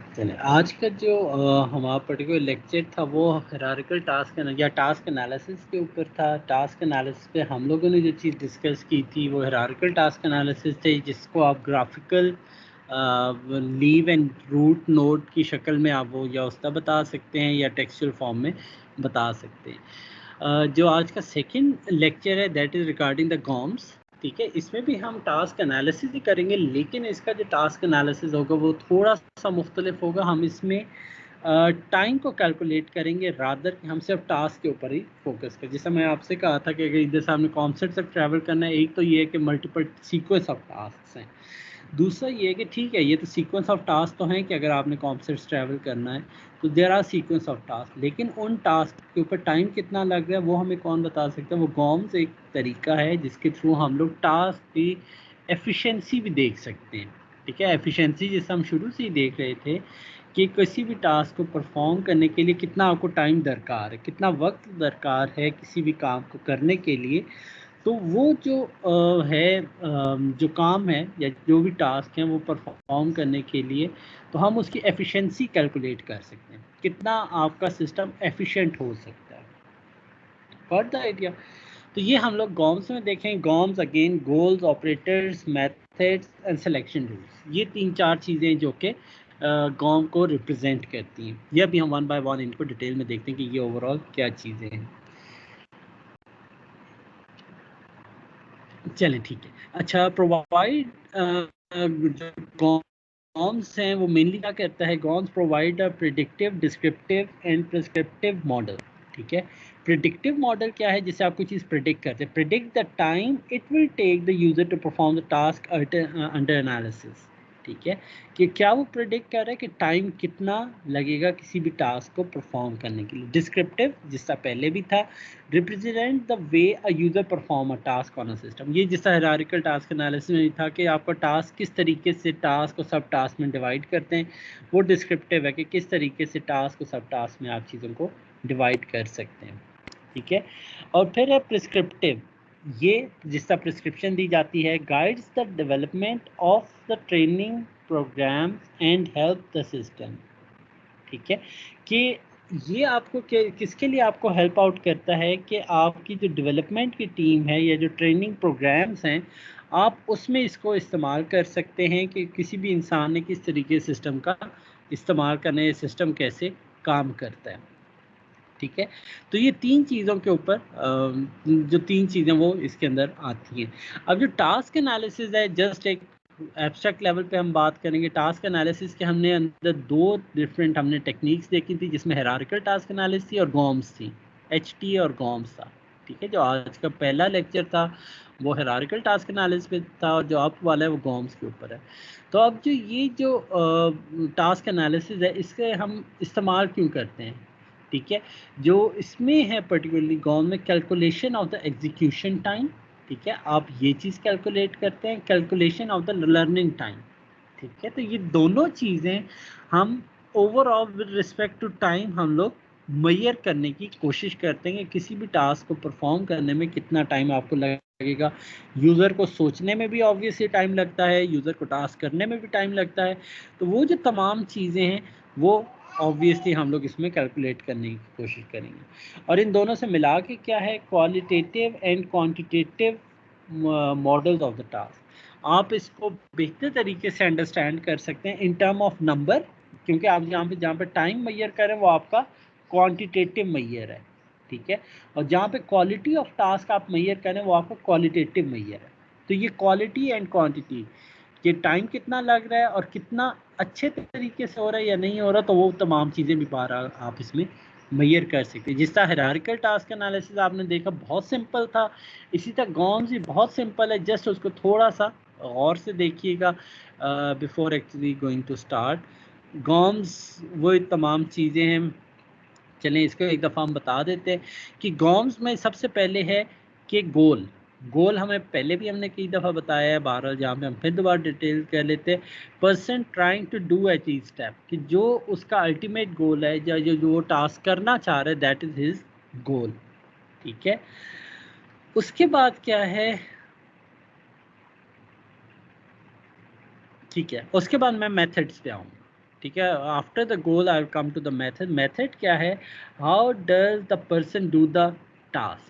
चलिए, आज का जो हमारा पर्टिकुलर लेक्चर था वो हायरार्किकल टास्क या टास्क एनालिसिस के ऊपर था। टास्क एनालिसिस पे हम लोगों ने जो चीज़ डिस्कस की थी वो हायरार्किकल टास्क एनालिसिस थी, जिसको आप graphical leaf and root node की शक्ल में आप वो या उसका बता सकते हैं या टेक्सचुअल फॉर्म में बता सकते हैं। जो आज का सेकंड लेक्चर है दैट इज़ रिगार्डिंग द गॉम्स। ठीक है, इसमें भी हम टास्क एनालिसिस ही करेंगे, लेकिन इसका जो टास्क एनालिसिस होगा वो थोड़ा सा मुख्तलिफ होगा। हम इसमें टाइम को कैलकुलेट करेंगे रादर कि हम सिर्फ टास्क के ऊपर ही फोकस करें। जैसा मैं आपसे कहा था कि अगर इधर से हमने कॉन्सेप्ट तक ट्रैवल करना है, एक तो ये है कि मल्टीपल सीक्वेंस ऑफ टास्क हैं, दूसरा ये है कि ठीक है ये तो सीक्वेंस ऑफ टास्क तो हैं कि अगर आपने कॉन्सेप्ट ट्रैवल करना है तो there are sequence of task, लेकिन उन टास्क के ऊपर टाइम कितना लग रहा है वो हमें कौन बता सकता है। वो गॉम्स एक तरीका है जिसके थ्रू हम लोग टास्क की एफिशिएंसी भी देख सकते हैं। ठीक है, एफिशिएंसी जिसे हम शुरू से ही देख रहे थे कि किसी भी टास्क को परफॉर्म करने के लिए कितना आपको टाइम दरकार है, कितना वक्त दरकार है किसी भी काम को करने के लिए। तो वो जो जो काम है या जो भी टास्क है वो परफॉर्म करने के लिए तो हम उसकी एफिशिएंसी कैलकुलेट कर सकते हैं, कितना आपका सिस्टम एफिशिएंट हो सकता है। Got the idea? तो ये हम लोग गॉम्स में देखें। GOMS again goals, operators, methods and selection rules, ये 3-4 चीज़ें जो कि गॉम को रिप्रेजेंट करती हैं। ये भी हम वन बाय वन इनको डिटेल में देखते हैं कि ये ओवरऑल क्या चीज़ें हैं। चलें ठीक है। अच्छा, प्रोवाइड जो गॉम्स हैं वो मेनली क्या करता है, GOMS provide a predictive, descriptive and prescriptive model. ठीक है, प्रिडिक्टिव मॉडल क्या है, जिससे आप कोई चीज़ प्रिडिक्ट करते हैं। Predict the time it will take the user to perform the task under analysis. ठीक है, कि क्या वो प्रिडिक्ट कर रहा है कि टाइम कितना लगेगा किसी भी टास्क को परफॉर्म करने के लिए। डिस्क्रिप्टिव, जिसका पहले भी था, represent the way a user perform a task on a system. ये जिस हायरार्किकल टास्क एनालिसिस में था कि आपका टास्क किस तरीके से टास्क को सब टास्क में डिवाइड करते हैं, वो डिस्क्रिप्टिव है कि किस तरीके से टास्क को सब टास्क में आप चीज़ों को डिवाइड कर सकते हैं। ठीक है, और फिर है प्रिस्क्रिप्टिव, ये जिसका प्रिस्क्रिप्शन दी जाती है, guides the development of the training program and help the system. ठीक है, कि ये आपको किसके लिए आपको हेल्प आउट करता है कि आपकी जो डेवलपमेंट की टीम है या जो ट्रेनिंग प्रोग्राम्स हैं आप उसमें इसको इस्तेमाल कर सकते हैं कि किसी भी इंसान ने किस तरीके सिस्टम का इस्तेमाल करना है, सिस्टम कैसे काम करता है। ठीक है, तो ये 3 चीज़ों के ऊपर जो 3 चीज़ें वो इसके अंदर आती हैं। अब जो टास्क एनालिसिस है, जस्ट एक एब्स्ट्रैक्ट लेवल पे हम बात करेंगे। टास्क एनालिसिस के हमने अंदर 2 डिफरेंट हमने टेक्निक्स देखी थी, जिसमें हायरार्किकल टास्क एनालिसिस थी और गॉम्स थी, एचटी और गॉम्स था। ठीक है, जो आज का पहला लेक्चर था वो हायरार्किकल टास्क एनालिसिस पे था और जो अब वाला है वो गॉम्स के ऊपर है। तो अब जो ये जो टास्क एनालिसिस है इसके हम इस्तेमाल क्यों करते हैं? ठीक है, जो इसमें है पर्टिकुलरली गॉन में, calculation of the execution time. ठीक है, आप ये चीज़ कैलकुलेट करते हैं, calculation of the learning time. ठीक है, तो ये दोनों चीज़ें हम overall with respect to time हम लोग मेजर करने की कोशिश करते हैं कि किसी भी टास्क को परफॉर्म करने में कितना टाइम आपको लगेगा। यूज़र को सोचने में भी ऑब्वियसली टाइम लगता है, यूज़र को टास्क करने में भी टाइम लगता है। तो वो जो तमाम चीज़ें हैं वो ऑब्वियसली हम लोग इसमें कैलकुलेट करने की कोशिश करेंगे। और इन दोनों से मिला के क्या है, qualitative and quantitative models of the task. आप इसको बेहतर तरीके से अंडरस्टैंड कर सकते हैं इन टर्म ऑफ नंबर, क्योंकि आप जहाँ पे टाइम मैयर करें वो आपका क्वांटिटेटिव मैयर है। ठीक है, और जहाँ पे क्वालिटी ऑफ टास्क आप मैयर करें वो आपका क्वालिटेटिव मैयर है। तो ये क्वालिटी एंड क्वांटिटी, ये टाइम कितना लग रहा है और कितना अच्छे तरीके से हो रहा है या नहीं हो रहा, तो वो तमाम चीज़ें भी बार आप इसमें मैयर कर सकते हैं। जिस तरह हायरार्किकल टास्क एनालिसिस आपने देखा बहुत सिंपल था, इसी तरह गॉम्स भी बहुत सिंपल है, जस्ट उसको थोड़ा सा गौर से देखिएगा before actually going to start. GOMS वो तमाम चीज़ें हैं। चलें इसको एक दफ़ा हम बता देते हैं कि गॉम्स में सबसे पहले है कि गोल। गोल हमें पहले भी हमने कई दफ़ा बताया है, बहरहाल जहाँ पे हम फिर दोबारा डिटेल कर लेते हैं। Person trying to do achieve step, कि जो उसका अल्टीमेट गोल है या जो टास्क करना चाह रहा है दैट इज़ हिज गोल। ठीक है, उसके बाद क्या है, ठीक है, उसके बाद मैं मेथड्स पे आऊँगा। ठीक है, after the goal I come to the method. Method क्या है, how does the person do the task.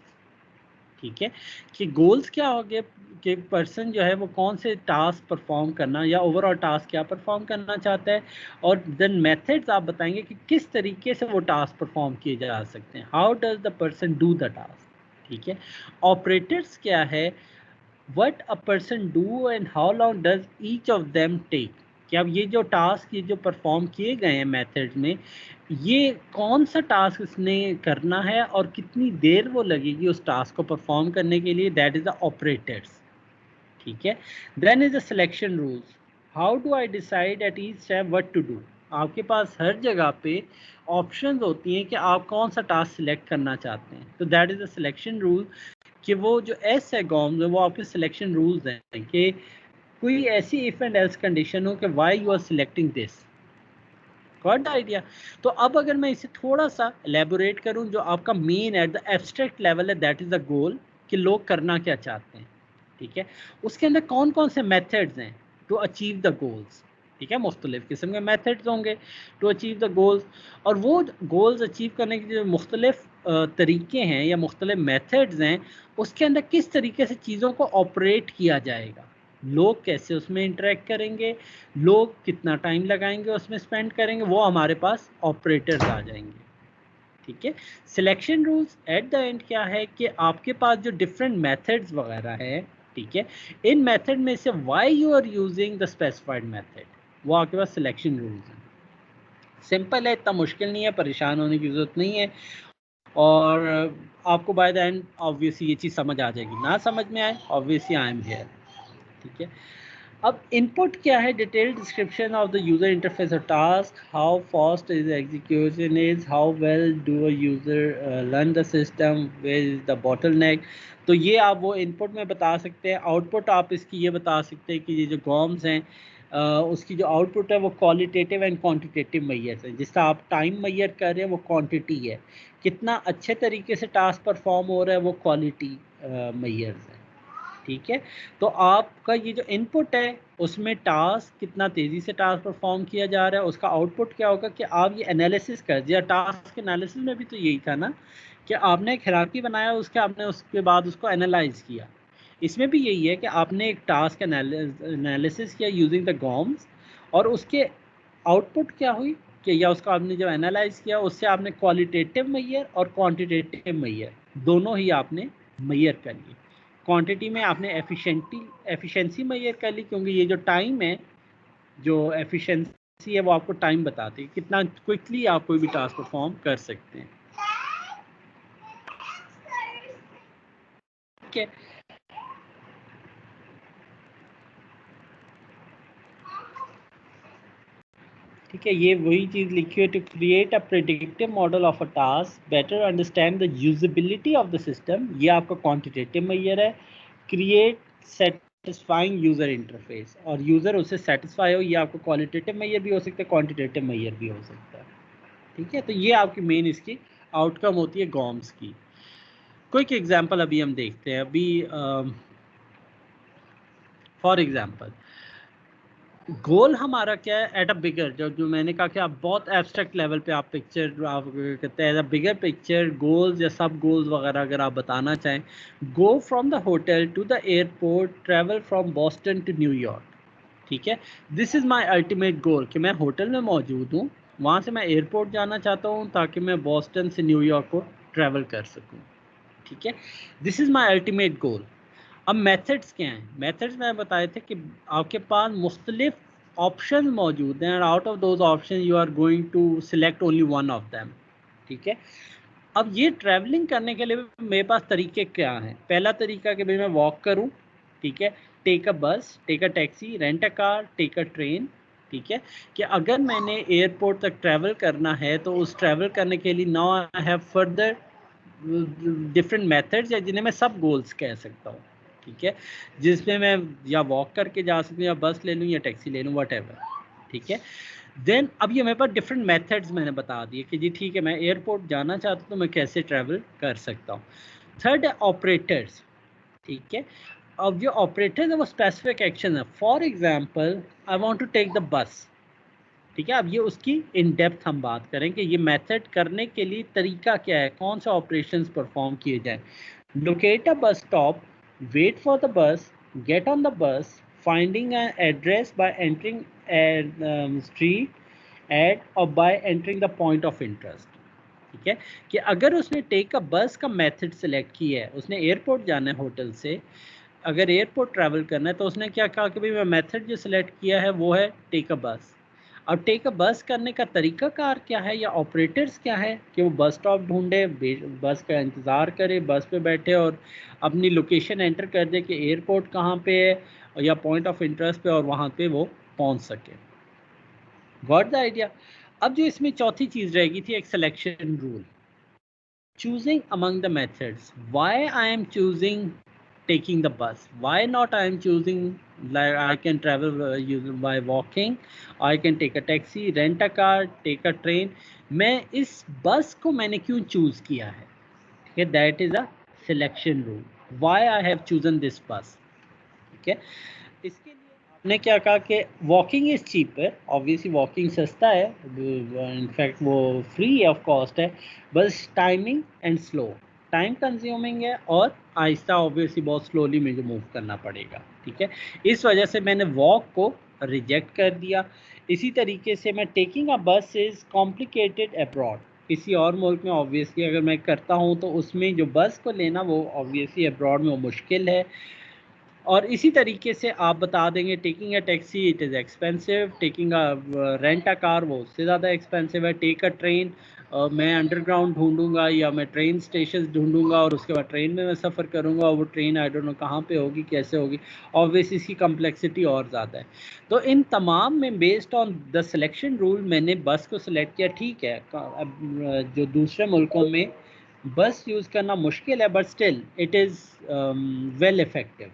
ठीक है, कि गोल्स क्या हो गए कि पर्सन जो है वो कौन से टास्क परफॉर्म करना या ओवरऑल टास्क क्या परफॉर्म करना चाहता है, और देन मेथड्स आप बताएंगे कि किस तरीके से वो टास्क परफॉर्म किए जा सकते हैं, how does the person do the task. ठीक है, ऑपरेटर्स क्या है, what a person do and how long does each of them take, कि अब ये जो टास्क ये जो परफॉर्म किए गए हैं मेथड में, ये कौन सा टास्क इसने करना है और कितनी देर वो लगेगी उस टास्क को परफॉर्म करने के लिए, दैट इज द ऑपरेटर्स। ठीक है, then is the selection rules, how do I decide at each step what to do. आपके पास हर जगह पे ऑप्शंस होती हैं कि आप कौन सा टास्क सिलेक्ट करना चाहते हैं, तो that is the selection rule, कि वो जो एस है गॉम्स वो आपके सिलेक्शन रूल्स हैं कि कोई ऐसी इफ एंड एल्स कंडीशन हो कि why you are selecting this. Got idea. तो अब अगर मैं इसे थोड़ा सा एलेबोरेट करूं, जो आपका main at the abstract level है, दैट इज द गोल, कि लोग करना क्या चाहते हैं। ठीक है, उसके अंदर कौन कौन से मेथड्स हैं टू अचीव द गोल्स। ठीक है, मुख्तलिफ किस्म के मेथड्स होंगे टू अचीव द गोल्स, और वो गोल्स अचीव करने के जो मुख्तलिफ तरीके हैं या मुख्तलिफ मेथड्स हैं, उसके अंदर किस तरीके से चीज़ों को ऑपरेट किया जाएगा, लोग कैसे उसमें इंटरेक्ट करेंगे, लोग कितना टाइम लगाएंगे उसमें स्पेंड करेंगे, वो हमारे पास ऑपरेटर्स आ जाएंगे। ठीक है, selection rules at the end क्या है कि आपके पास जो डिफरेंट मेथड्स वगैरह है, ठीक है, इन मेथड में से why you are using the specified method, वो आपके पास सिलेक्शन रूल्स हैं। सिंपल है, इतना मुश्किल नहीं है, परेशान होने की जरूरत नहीं है, और आपको बाय द एंड ऑब्वियसली ये चीज़ समझ आ जाएगी, ना समझ में आए ऑब्वियसली आई एम हियर। ठीक है, अब इनपुट क्या है, detailed description of the user interface और task, how fast is execution is, how well do a user learn the system, where is the bottleneck. तो ये आप वो इनपुट में बता सकते हैं। आउटपुट आप इसकी ये बता सकते हैं कि ये जो गॉम्स हैं उसकी जो आउटपुट है वो क्वालिटेटिव एंड क्वांटिटेटिव मैयर्स हैं। जिसका आप टाइम मैयर कर रहे हैं वो क्वांटिटी है, कितना अच्छे तरीके से टास्क परफॉर्म हो रहा है वो क्वालिटी मैयर्स है। ठीक है, तो आपका ये जो इनपुट है उसमें टास्क कितना तेज़ी से टास्क परफॉर्म किया जा रहा है, उसका आउटपुट क्या होगा कि आप ये एनालिसिस कर दिया। टास्क एनालिसिस में भी तो यही था ना कि आपने एक हायरार्की बनाया, उसके बाद उसको एनालाइज किया। इसमें भी यही है कि आपने एक टास्क एनालिसिस किया यूजिंग द गॉम्स, और उसके आउटपुट क्या हुई कि या उसका आपने जब एनालाइज किया उससे आपने क्वालिटेटिव मैयर और क्वांटिटेटिव मैयर दोनों ही आपने मैयर कर लिए। क्वांटिटी में आपने एफिशिएंसी मैयर कर ली, क्योंकि ये जो टाइम है, जो एफिशिएंसी है वो आपको टाइम बताती है कितना क्विकली आप कोई भी टास्क परफॉर्म कर सकते हैं। ठीक है, ठीक है, ये वही चीज़ लिखी है, to create a predictive model of a task, better understand the usability of the system, ये आपका क्वांटिटेटिव मैयर है। क्रिएट सेटिस्फाइंग यूजर इंटरफेस, और यूजर उससे सेटिस्फाई हो, ये आपको क्वालिटेटिव मैयर भी हो सकता है, क्वांटिटेटिव मैयर भी हो सकता है। ठीक है, तो ये आपकी मेन इसकी आउटकम होती है गॉम्स की। क्विक एग्जांपल अभी हम देखते हैं। अभी फॉर एग्जांपल गोल हमारा क्या है एट अ बिगर, जो मैंने कहा कि आप बहुत एब्स्ट्रैक्ट लेवल पे आप पिक्चर आप कहते हैं बिगर पिक्चर गोल्स या सब गोल्स वगैरह अगर आप बताना चाहें, go from the hotel to the airport, travel from Boston to New York. ठीक है, this is my ultimate goal, कि मैं होटल में मौजूद हूँ, वहाँ से मैं एयरपोर्ट जाना चाहता हूँ ताकि मैं बॉस्टन से न्यूयॉर्क को ट्रैवल कर सकूँ। ठीक है, दिस इज़ माई अल्टीमेट गोल। अब मेथड्स क्या हैं, मेथड्स मैं बताए थे कि आपके पास मुख्तलिफ ऑप्शन मौजूद हैं, और out of those option you are going to select only one of them. ठीक है, अब ये ट्रैवलिंग करने के लिए मेरे पास तरीके क्या हैं। पहला तरीका कि भाई मैं वॉक करूं, ठीक है, take a bus, take a taxi, rent a car, take a train. ठीक है, कि अगर मैंने एयरपोर्ट तक ट्रैवल करना है तो उस ट्रैवल करने के लिए now I have further different methods या जिन्हें मैं सब गोल्स कह सकता हूँ। ठीक है, जिसमें मैं या वॉक करके जा सकूँ या बस ले लूँ या टैक्सी ले लूँ, वट। ठीक है, देन अब ये मेरे पास डिफरेंट मेथड्स मैंने बता दिए कि जी ठीक है मैं एयरपोर्ट जाना चाहता हूँ तो मैं कैसे ट्रैवल कर सकता हूँ। थर्ड है ऑपरेटर्स। ठीक है, अब जो ऑपरेटर्स है वो स्पेसिफिक एक्शन है। For example I want to take the bus. ठीक है। अब ये उसकी इन डेप्थ हम बात करें कि ये मेथड करने के लिए तरीका क्या है, कौन सा ऑपरेशंस परफॉर्म किए जाए। Locate a bus stop, wait for the bus, get on the bus, finding an address by entering street at और by entering the point of interest. ठीक है, कि अगर उसने टेक अ बस का मेथड सेलेक्ट किया है, उसने एयरपोर्ट जाना है होटल से, अगर एयरपोर्ट ट्रैवल करना है तो उसने क्या कहा कि भाई मैं मेथड जो सिलेक्ट किया है वो है टेक अ बस। अब टेक अ बस करने का तरीकाकार क्या है या ऑपरेटर्स क्या है कि वो बस स्टॉप ढूंढे, बस का इंतज़ार करे, बस पे बैठे और अपनी लोकेशन एंटर कर दे कि एयरपोर्ट कहाँ पे है या पॉइंट ऑफ इंटरेस्ट पे, और वहाँ पे वो पहुँच सके। Got the idea. अब जो इसमें चौथी चीज़ रहेगी थी एक selection rule, choosing among the methods. Why I am choosing taking the bus? Why not I am choosing, like I can travel by walking, I can take a taxi, rent a car, take a train. मैं इस बस को मैंने क्यों choose किया है? ठीक है, that is a selection rule. Why I have chosen this बस। ठीक है, इसके लिए आपने क्या कहा कि walking is cheaper, obviously walking सस्ता है, इनफैक्ट वो फ्री ऑफ कॉस्ट है, बस timing and slow, time consuming है और आहिस्ता ऑब्वियसली बहुत स्लोली मुझे मूव करना पड़ेगा। ठीक है, इस वजह से मैंने वॉक को रिजेक्ट कर दिया। इसी तरीके से मैं टेकिंग अ बस इज़ कॉम्प्लिकेटेड अब्रॉड, किसी और मुल्क में ऑब्वियसली अगर मैं करता हूँ तो उसमें जो बस को लेना वो ऑब्वियसली अब्रॉड में वो मुश्किल है। और इसी तरीके से आप बता देंगे taking a taxi it is expensive, taking a rent a car वो उससे ज़्यादा एक्सपेंसिव है, टेक अ ट्रेन मैं अंडरग्राउंड ढूंढूंगा या मैं ट्रेन स्टेशन ढूंढूंगा और उसके बाद ट्रेन में मैं सफ़र करूंगा और वो ट्रेन आई डोंट नो कहाँ पे होगी, कैसे होगी, ऑब्वियसली इसकी कम्प्लेक्सिटी और ज़्यादा है। तो इन तमाम में based on the selection rule मैंने बस को सिलेक्ट किया। ठीक है, अब जो दूसरे मुल्कों में बस यूज़ करना मुश्किल है but still it is well effective.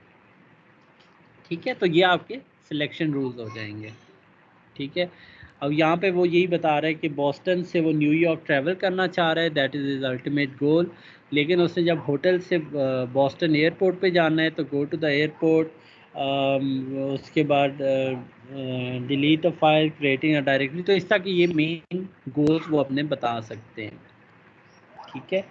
ठीक है, तो ये आपके सिलेक्शन रूल्स हो जाएंगे। ठीक है, अब यहाँ पे वो यही बता रहा है कि बॉस्टन से वो न्यूयॉर्क ट्रैवल करना चाह रहा है, that is is ultimate goal. लेकिन उसने जब होटल से बॉस्टन एयरपोर्ट पे जाना है तो गो टू द एयरपोर्ट, उसके बाद delete a file, creating a directory, तो इस तरह की ये मेन गोल्स वो अपने बता सकते हैं। ठीक है,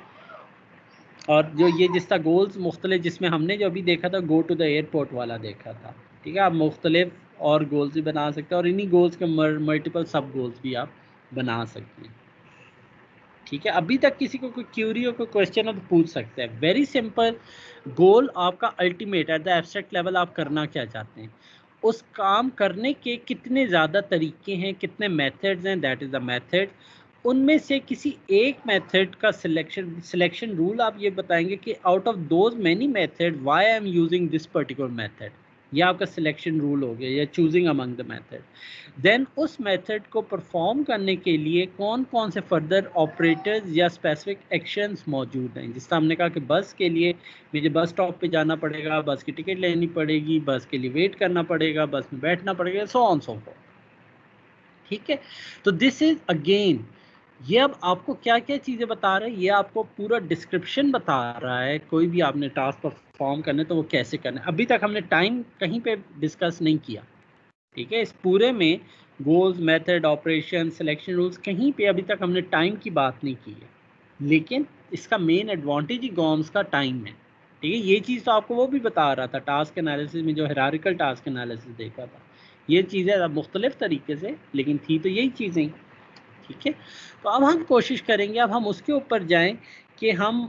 और जो ये जिसका गोल्स मुख्तलिफ, जिसमें हमने जो अभी देखा था गो टू द एयरपोर्ट वाला देखा था। ठीक है, आप मुख्तलिफ और गोल्स भी बना सकते हैं और इन्हीं गोल्स के मल्टीपल सब गोल्स भी आप बना सकते हैं। ठीक है, अभी तक किसी को कोई क्यूरी हो, कोई क्वेश्चन हो तो पूछ सकते हैं। वेरी सिंपल, गोल आपका ultimate at the abstract level आप करना क्या चाहते हैं, उस काम करने के कितने ज़्यादा तरीके हैं, कितने मेथड्स हैं, दैट इज़ द मेथड। उनमें से किसी एक मेथड का सिलेक्शन रूल आप ये बताएंगे कि out of those many method why I am using this particular method, ये आपका सिलेक्शन रूल हो गया या choosing among the method. Then उस मेथड को परफॉर्म करने के लिए कौन कौन से फर्दर ऑपरेटर्स या स्पेसिफिक एक्शंस मौजूद हैं, जिसका हमने कहा कि बस के लिए मुझे बस स्टॉप पे जाना पड़ेगा, बस की टिकट लेनी पड़ेगी, बस के लिए वेट करना पड़ेगा, बस में बैठना पड़ेगा, सो ऑन सो फॉर्थ। ठीक है, तो दिस इज अगेन, ये अब आपको क्या क्या चीज़ें बता रहा है, ये आपको पूरा डिस्क्रिप्शन बता रहा है। कोई भी आपने टास्क परफॉर्म करने तो वो कैसे करना है। अभी तक हमने टाइम कहीं पे डिस्कस नहीं किया। ठीक है, इस पूरे में goals, method, operation, selection rules, कहीं पे अभी तक हमने टाइम की बात नहीं की है। लेकिन इसका मेन एडवांटेज ही गॉम्स का टाइम है। ठीक है, ये चीज़ तो आपको वो भी बता रहा था टास्क एनालिसिस में, जो हायरार्किकल टास्क एनालिसिस देखा था, ये चीज़ें मुख्तलिफ तरीके से लेकिन थी तो यही चीज़ें। ठीक है, तो अब हम कोशिश करेंगे, अब हम उसके ऊपर जाएं कि हम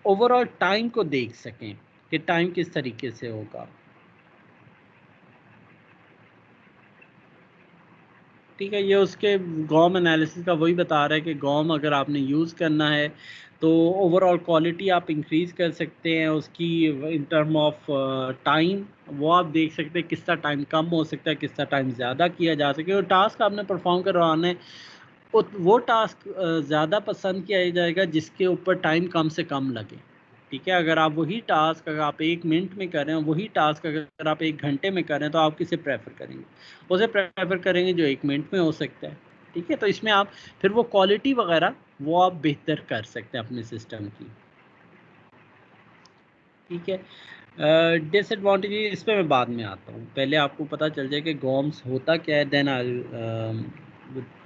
ओवरऑल टाइम को देख सकें कि टाइम किस तरीके से होगा। ठीक है, ये उसके गॉम एनालिसिस का वही बता रहा है कि गॉम अगर आपने यूज़ करना है तो ओवरऑल क्वालिटी आप इंक्रीज़ कर सकते हैं उसकी इन टर्म ऑफ टाइम। वो आप देख सकते हैं किस तरह टाइम कम हो सकता है, किस तरह टाइम ज़्यादा किया जा सके, और टास्क आपने परफॉर्म करवाना है वो टास्क ज़्यादा पसंद किया जाएगा जिसके ऊपर टाइम कम से कम लगे। ठीक है, अगर आप वही टास्क अगर आप 1 मिनट में कर रहे हैं, वही टास्क अगर आप 1 घंटे में कर रहे हैं, तो आप किसे प्रेफर करेंगे? उसे प्रेफर करेंगे जो 1 मिनट में हो सकता है। ठीक है, तो इसमें आप फिर वो क्वालिटी वगैरह वो आप बेहतर कर सकते हैं अपने सिस्टम की। ठीक है, डिसएडवांटेज इस पे मैं बाद में आता हूँ, पहले आपको पता चल जाए कि गॉम्स होता क्या है, देन आई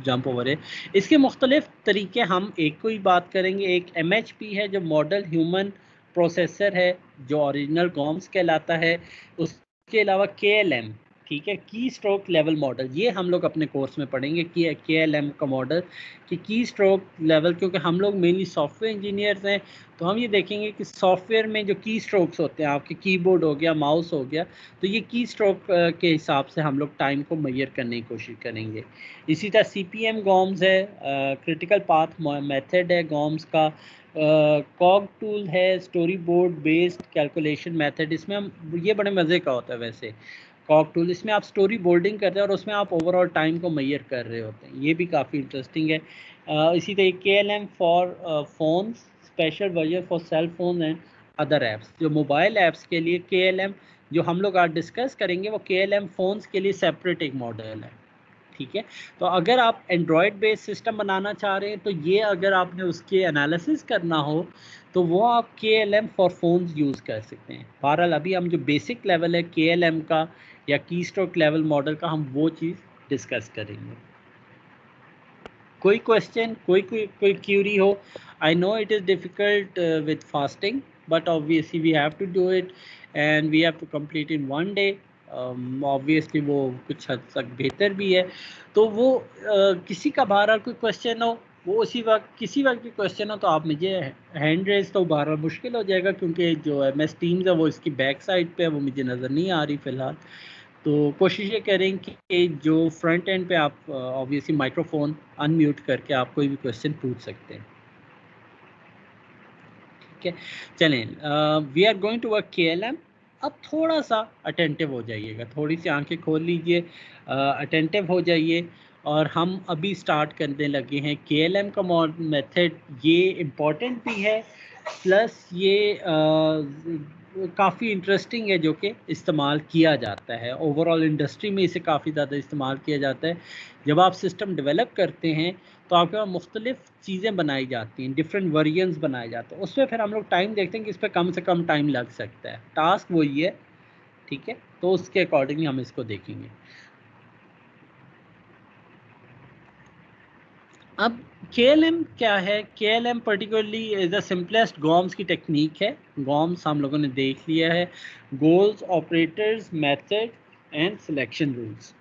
जंप ओवर है। इसके मुख्तलिफ तरीके, हम एक को ही बात करेंगे। एक MHP है जो मॉडल ह्यूमन प्रोसेसर है, जो ओरिजिनल गॉम्स कहलाता है। उसके अलावा KLM, ठीक है, की स्ट्रोक लेवल मॉडल, ये हम लोग अपने कोर्स में पढ़ेंगे कि KLM का मॉडल कि की स्ट्रोक लेवल, क्योंकि हम लोग मेनली सॉफ्टवेयर इंजीनियर्स हैं, तो हम ये देखेंगे कि सॉफ्टवेयर में जो की स्ट्रोक्स होते हैं, आपके कीबोर्ड हो गया, माउस हो गया, तो ये की स्ट्रोक के हिसाब से हम लोग टाइम को मेजर करने की कोशिश करेंगे। इसी तरह CPM गॉम्स है, क्रिटिकल पाथ मेथड है गॉम्स का। कॉग टूल है, story board based calculation method. इसमें हम, ये बड़े मज़े का होता है वैसे कॉग टूल, इसमें आप स्टोरी बोर्डिंग करते हैं और उसमें आप ओवरऑल टाइम को मेजर कर रहे होते हैं, ये भी काफ़ी इंटरेस्टिंग है। इसी तरह KLM for phones, special version for sale phone and other apps. जो मोबाइल ऐप्स के लिए KLM जो हम लोग आज डिस्कस करेंगे, वो KLM फ़ोन्स के लिए सेपरेट एक मॉडल है, ठीक है। तो अगर आप एंड्रॉयड बेस्ड सिस्टम बनाना चाह रहे हैं, तो ये अगर आपने उसके एनालिसिस करना हो, तो वो आप KLM फॉर फोन्स यूज़ कर सकते हैं। बहरहाल अभी हम जो बेसिक लेवल है KLM का या की स्ट्रोक लेवल मॉडल का, हम वो चीज़ डिस्कस करेंगे। कोई क्वेश्चन, कोई क्यूरी हो? I know it is difficult with fasting, but obviously we have to do it and we have to complete in one day. Obviously वो कुछ हद तक बेहतर भी है। तो वो किसी का बहरहाल कोई क्वेश्चन हो, वो उसी वक्त, किसी वक्त भी क्वेश्चन हो, तो आप मुझे हैंड रेज, तो बहरहाल मुश्किल हो जाएगा क्योंकि जो MS टीम्स है वो इसकी बैक साइड पे है, वो मुझे नज़र नहीं आ रही फ़िलहाल। तो कोशिश ये करें कि जो फ्रंट एंड पे आप ऑब्वियसली माइक्रोफोन अनम्यूट करके आप कोई भी क्वेश्चन पूछ सकते हैं, ठीक है। चलें, we are going to work KLM। अब थोड़ा सा अटेंटिव हो जाइएगा, थोड़ी सी आंखें खोल लीजिए, अटेंटिव हो जाइए, और हम अभी स्टार्ट करने लगे हैं। KLM का मेथड ये इम्पॉर्टेंट भी है, प्लस ये काफ़ी इंटरेस्टिंग है, जो कि इस्तेमाल किया जाता है ओवरऑल इंडस्ट्री में, इसे काफ़ी ज़्यादा इस्तेमाल किया जाता है। जब आप सिस्टम डेवलप करते हैं, तो आपके पास मुख्तलिफ चीज़ें बनाई जाती हैं, डिफरेंट वर्जन्स बनाए जाते हैं, उसमें फिर हम लोग टाइम देखते हैं कि इस पर कम से कम टाइम लग सकता है, टास्क वही है, ठीक है। तो उसके अकॉर्डिंगली हम इसको देखेंगे। अब KLM क्या है? KLM particularly is the simplest GOMS की टेक्निक है। गॉम्स हम लोगों ने देख लिया है, goals, operators, method and selection rules,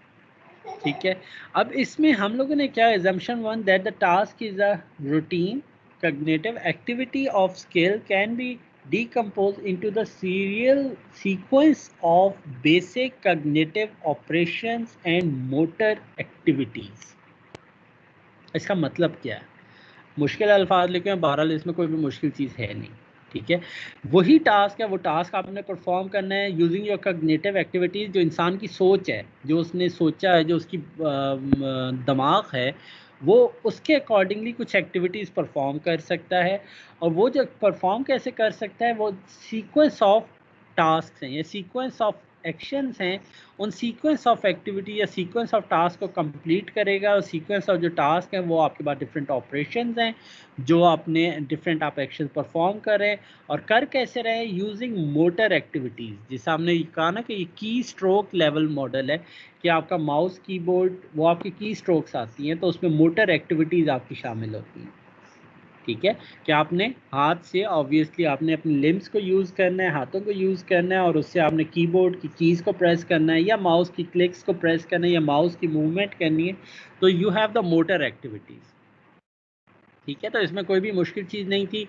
ठीक है। अब इसमें हम लोगों ने क्या, assumption one that the task is a routine cognitive activity of skill can be decomposed into the serial sequence of basic cognitive operations and motor activities। इसका मतलब क्या है? मुश्किल अल्फाज लिखे हैं, बहरहाल इसमें कोई भी मुश्किल चीज़ है नहीं, ठीक है। वही टास्क है, वो टास्क आपने परफॉर्म करना है यूजिंग योर कॉग्निटिव एक्टिविटीज़। जो इंसान की सोच है, जो उसने सोचा है, जो उसकी दिमाग है, वो उसके अकॉर्डिंगली कुछ एक्टिविटीज़ परफॉर्म कर सकता है। और वो जो परफॉर्म कैसे कर सकता है, वो सीक्वेंस ऑफ टास्क हैं या सीक्वेंस ऑफ एक्शंस हैं, उन सीक्वेंस ऑफ एक्टिविटी या सीक्वेंस ऑफ टास्क को कंप्लीट करेगा। और सीक्वेंस ऑफ जो टास्क हैं, वो आपके पास डिफरेंट ऑपरेशंस हैं, जो आपने डिफरेंट आप एक्शन परफॉर्म कर रहे हैं। और कर कैसे रहे हैं? Using motor activities. जैसे हमने कहा ना कि ये की स्ट्रोक लेवल मॉडल है, कि आपका माउस कीबोर्ड, वो आपकी की स्ट्रोक्स आती हैं, तो उसमें मोटर एक्टिविटीज़ आपकी शामिल होती हैं, ठीक है। कि आपने हाथ से, ऑब्वियसली आपने अपने लिम्स को यूज़ करना है, हाथों को यूज़ करना है, और उससे आपने कीबोर्ड की कीज़ को प्रेस करना है, या माउस की क्लिक्स को प्रेस करना है, या माउस की मूवमेंट करनी है। तो you have the motor activities, ठीक है। तो इसमें कोई भी मुश्किल चीज़ नहीं थी,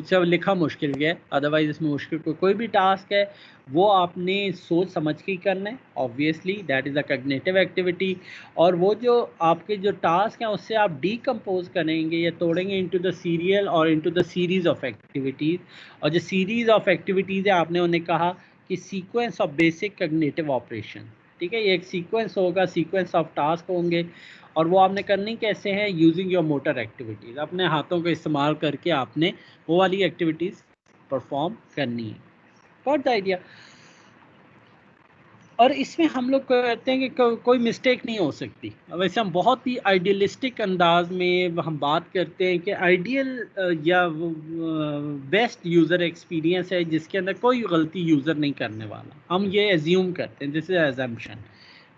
सब लिखा मुश्किल गया, अदरवाइज इसमें मुश्किल कोई भी टास्क है, वो आपने सोच समझ के ही करना है, obviously that is a cognitive activity. और वो जो आपके जो टास्क हैं, उससे आप डीकम्पोज करेंगे या तोड़ेंगे इनटू द सीरियल और into the series of activities. और जो सीरीज़ ऑफ एक्टिविटीज़ है, आपने उन्हें कहा कि sequence of basic cognitive operation, ठीक है। ये एक सीक्वेंस होगा, सीक्वेंस ऑफ टास्क होंगे, और वो आपने करनी कैसे हैं? यूजिंग योर मोटर एक्टिविटीज़, अपने हाथों का इस्तेमाल करके आपने वो वाली एक्टिविटीज़ परफॉर्म करनी है। Got the idea? और इसमें हम लोग कहते हैं कि कोई मिस्टेक नहीं हो सकती। वैसे हम बहुत ही आइडियलिस्टिक अंदाज में हम बात करते हैं कि आइडियल या बेस्ट यूज़र एक्सपीरियंस है जिसके अंदर कोई गलती यूज़र नहीं करने वाला, हम ये एज्यूम करते हैं, दिस इज एजम्पशन,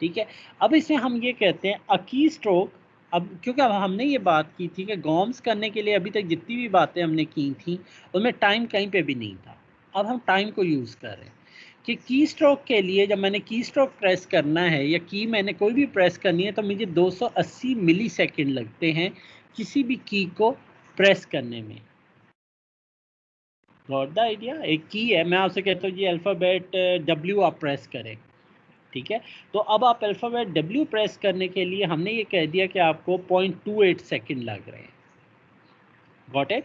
ठीक है। अब इसमें हम ये कहते हैं अ की स्ट्रोक। अब क्योंकि अब हमने ये बात की थी कि गॉम्स करने के लिए अभी तक जितनी भी बातें हमने की थी उनमें टाइम कहीं पे भी नहीं था। अब हम टाइम को यूज़ कर रहे हैं कि की स्ट्रोक के लिए जब मैंने की स्ट्रोक प्रेस करना है या की मैंने कोई भी प्रेस करनी है तो मुझे 280 मिली सेकेंड लगते हैं किसी भी की को प्रेस करने में। Got the idea? एक की है, मैं आपसे कहता हूँ जी अल्फ़ाबेट डब्ल्यू आप प्रेस करें, ठीक है। तो अब आप अल्फ़ाबेट डब्ल्यू प्रेस करने के लिए हमने ये कह दिया कि आपको 0.28 सेकेंड लग रहे हैं। Got it?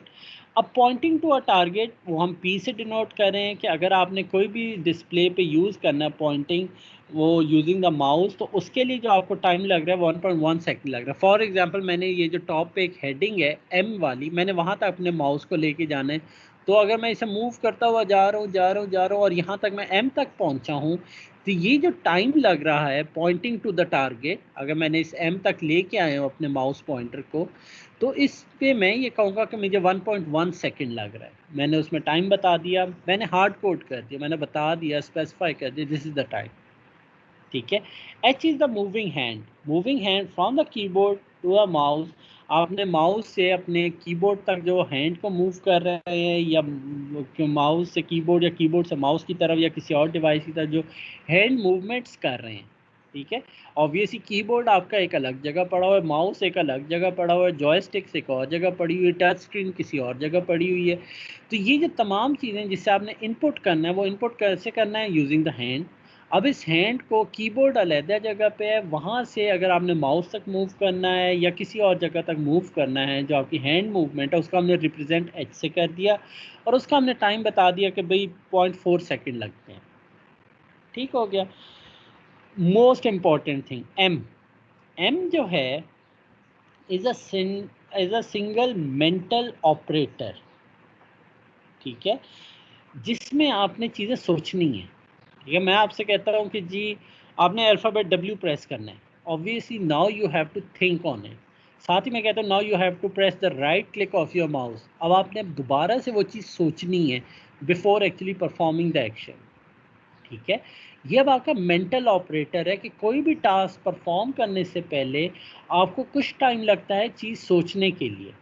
अब पॉइंटिंग टू अ टारगेट वो हम पी से डिनोट कर रहे हैं कि अगर आपने कोई भी डिस्प्ले पे यूज़ करना है पॉइंटिंग वो यूजिंग द माउस, तो उसके लिए जो आपको टाइम लग रहा है 1.1 सेकेंड लग रहा है। फॉर एग्जांपल मैंने ये जो टॉप पे एक हेडिंग है एम वाली, मैंने वहाँ तक अपने माउस को लेके जाना है, तो अगर मैं इसे मूव करता हुआ जा रहा हूँ और यहाँ तक मैं एम तक पहुँचा हूँ, तो ये जो टाइम लग रहा है पॉइंटिंग टू द टारगेट, अगर मैंने इस एम तक लेके आया हूँ अपने माउस पॉइंटर को, तो इस पे मैं ये कहूँगा कि मुझे 1.1 सेकेंड लग रहा है। मैंने उसमें टाइम बता दिया, मैंने हार्ड कोड कर दिया, मैंने बता दिया, स्पेसिफाई कर दिया, दिस इज़ द टाइम, ठीक है। H is the moving hand from the keyboard to the mouse. आपने माउस से अपने कीबोर्ड तक जो हैंड को मूव कर रहे हैं या माउस से कीबोर्ड या कीबोर्ड से माउस की तरफ या किसी और डिवाइस की तरफ जो हैंड मूवमेंट्स कर रहे हैं, ठीक है। ऑब्वियसली कीबोर्ड आपका एक अलग जगह पड़ा हुआ है, माउस एक अलग जगह पड़ा हुआ है, जॉयस्टिक्स एक और जगह पड़ी हुई है, टच स्क्रीन किसी और जगह पड़ी हुई है। तो ये जो तमाम चीज़ें जिससे आपने इनपुट करना है वो इनपुट कैसे करना है? Using the hand. अब इस हैंड को कीबोर्ड अलहदा जगह पे है, वहाँ से अगर आपने माउस तक मूव करना है या किसी और जगह तक मूव करना है, जो आपकी हैंड मूवमेंट है उसका हमने रिप्रेजेंट एच से कर दिया और उसका हमने टाइम बता दिया कि भाई 0.4 सेकेंड लगते हैं, ठीक हो गया। मोस्ट इम्पॉर्टेंट थिंग एम जो है is a single mental operator, ठीक है, जिसमें आपने चीज़ें सोचनी है, ठीक है। मैं आपसे कहता हूँ कि जी आपने अल्फ़ाबेट डब्ल्यू प्रेस करना है, obviously now you have to think on it. साथ ही मैं कहता हूँ now you have to press the right click of your mouse. अब आपने दोबारा से वो चीज़ सोचनी है before actually performing the action, ठीक है। ये अब आपका मेंटल ऑपरेटर है कि कोई भी टास्क परफॉर्म करने से पहले आपको कुछ टाइम लगता है चीज़ सोचने के लिए।